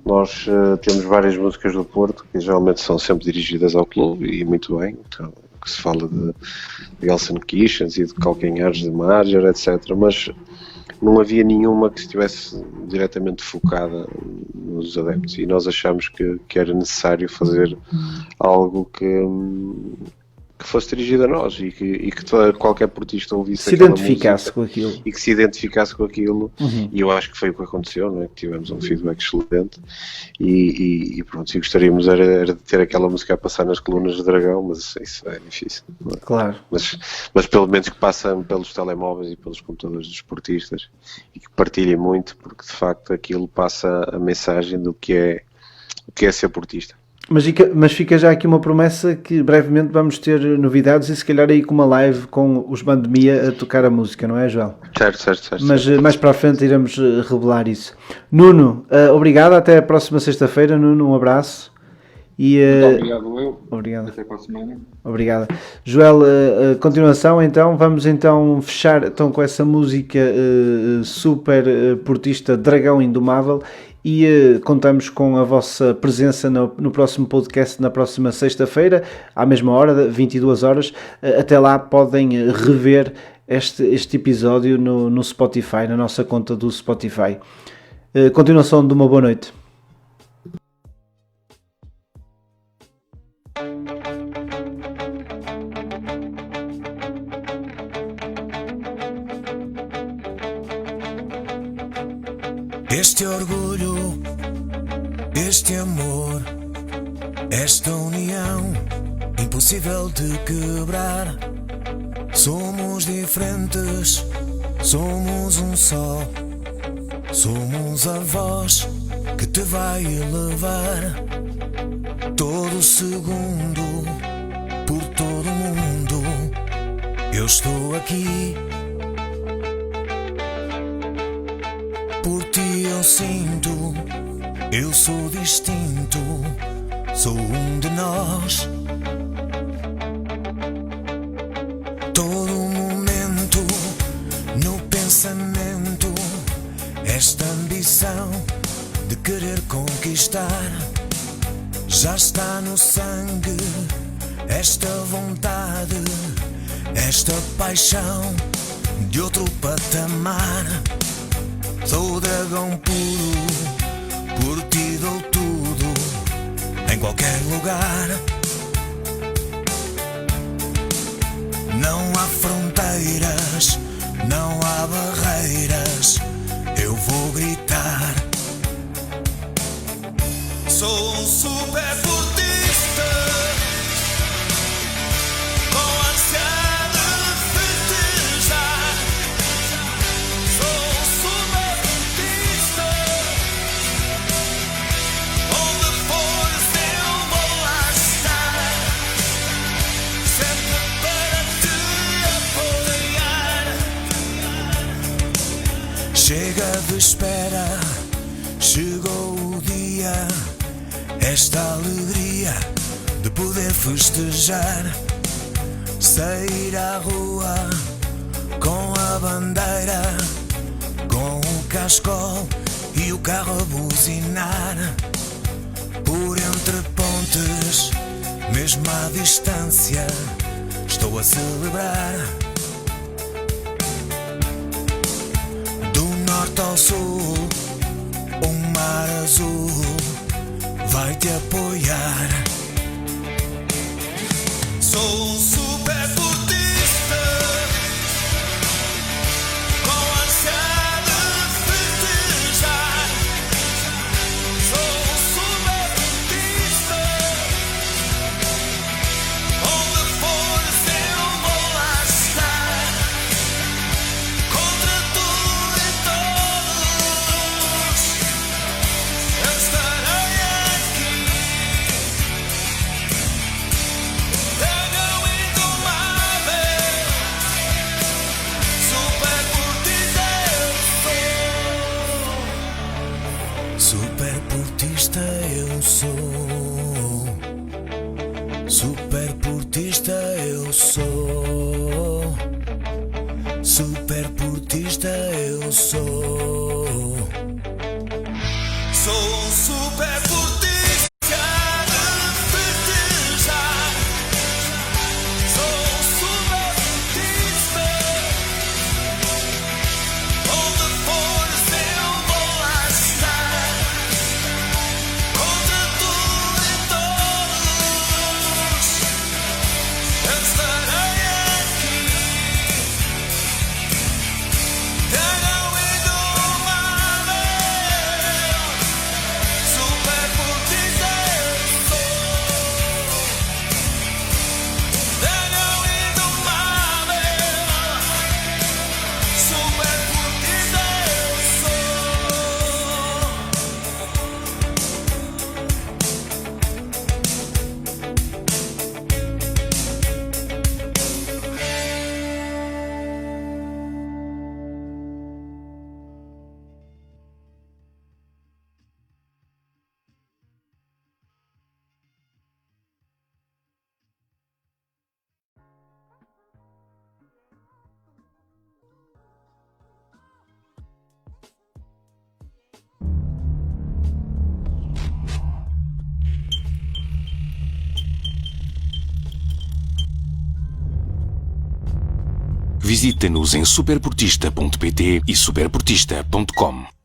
Nós temos várias músicas do Porto que geralmente são sempre dirigidas ao clube, e muito bem, então, que se fala de Gelson Kitchens e de calcanhares de Marger, etc. Mas não havia nenhuma que estivesse diretamente focada nos adeptos, e nós achamos que era necessário fazer algo que fosse dirigido a nós e que qualquer portista ouvisse se identificasse com aquilo e que se identificasse com aquilo. E eu acho que foi o que aconteceu, não é? Que tivemos um feedback excelente e pronto, e gostaríamos era de ter aquela música a passar nas colunas de Dragão, mas isso é difícil, não é? Claro, mas pelo menos que passem pelos telemóveis e pelos computadores dos esportistas e que partilhem muito, porque de facto aquilo passa a mensagem do que é ser portista. Mas fica já aqui uma promessa que brevemente vamos ter novidades, e se calhar aí com uma live com os Bandemia a tocar a música, não é, Joel? Certo. Mas mais para a frente iremos revelar isso. Nuno, obrigado, até a próxima sexta-feira. Nuno, um abraço. Muito obrigado, eu. Obrigado. Até para a semana. Obrigado. Joel, continuação então, vamos então fechar então com essa música super portista, Dragão Indomável, e contamos com a vossa presença no próximo podcast, na próxima sexta-feira, à mesma hora, 22 horas. Até lá podem rever este episódio no Spotify, na nossa conta do Spotify. Continuação de uma boa noite. Este orgulho, este amor, esta união impossível de quebrar. Somos diferentes, somos um só. Somos a voz que te vai elevar. Todo segundo, por todo o mundo, eu estou aqui. Por ti eu sinto, eu sou distinto, sou um de nós. Todo momento, no pensamento, esta ambição de querer conquistar, já está no sangue, esta vontade, esta paixão de outro patamar. Sou dragão puro, por ti dou tudo, em qualquer lugar. Não há fronteiras, não há barreiras, eu vou gritar. Sou um super portista, com ânsia de festejar. Sou um super portista, onde fores eu vou lá estar, sempre para te apoiar. Chega de espera, chegou o dia, esta alegria de poder festejar, sair à rua com a bandeira, com o cascol e o carro a buzinar, por entre pontes, mesmo à distância, estou a celebrar. Do norte ao sul, um mar azul vai te apoiar. Sou um super portista, com ânsia de festejar. Sou um super portista, onde fores eu vou lá estar, contra tudo e todos eu estarei aqui. Superportista eu sou. Superportista eu sou. Sou um superportista de festejar. Sou um superportista. Onde fores eu vou lá estar. Contra tudo e todos eu estarei aqui. Tenham ido mal. Superportista eu sou. Tenham ido mal. Superportista eu Visite-nos em superportista.pt e superportista.com.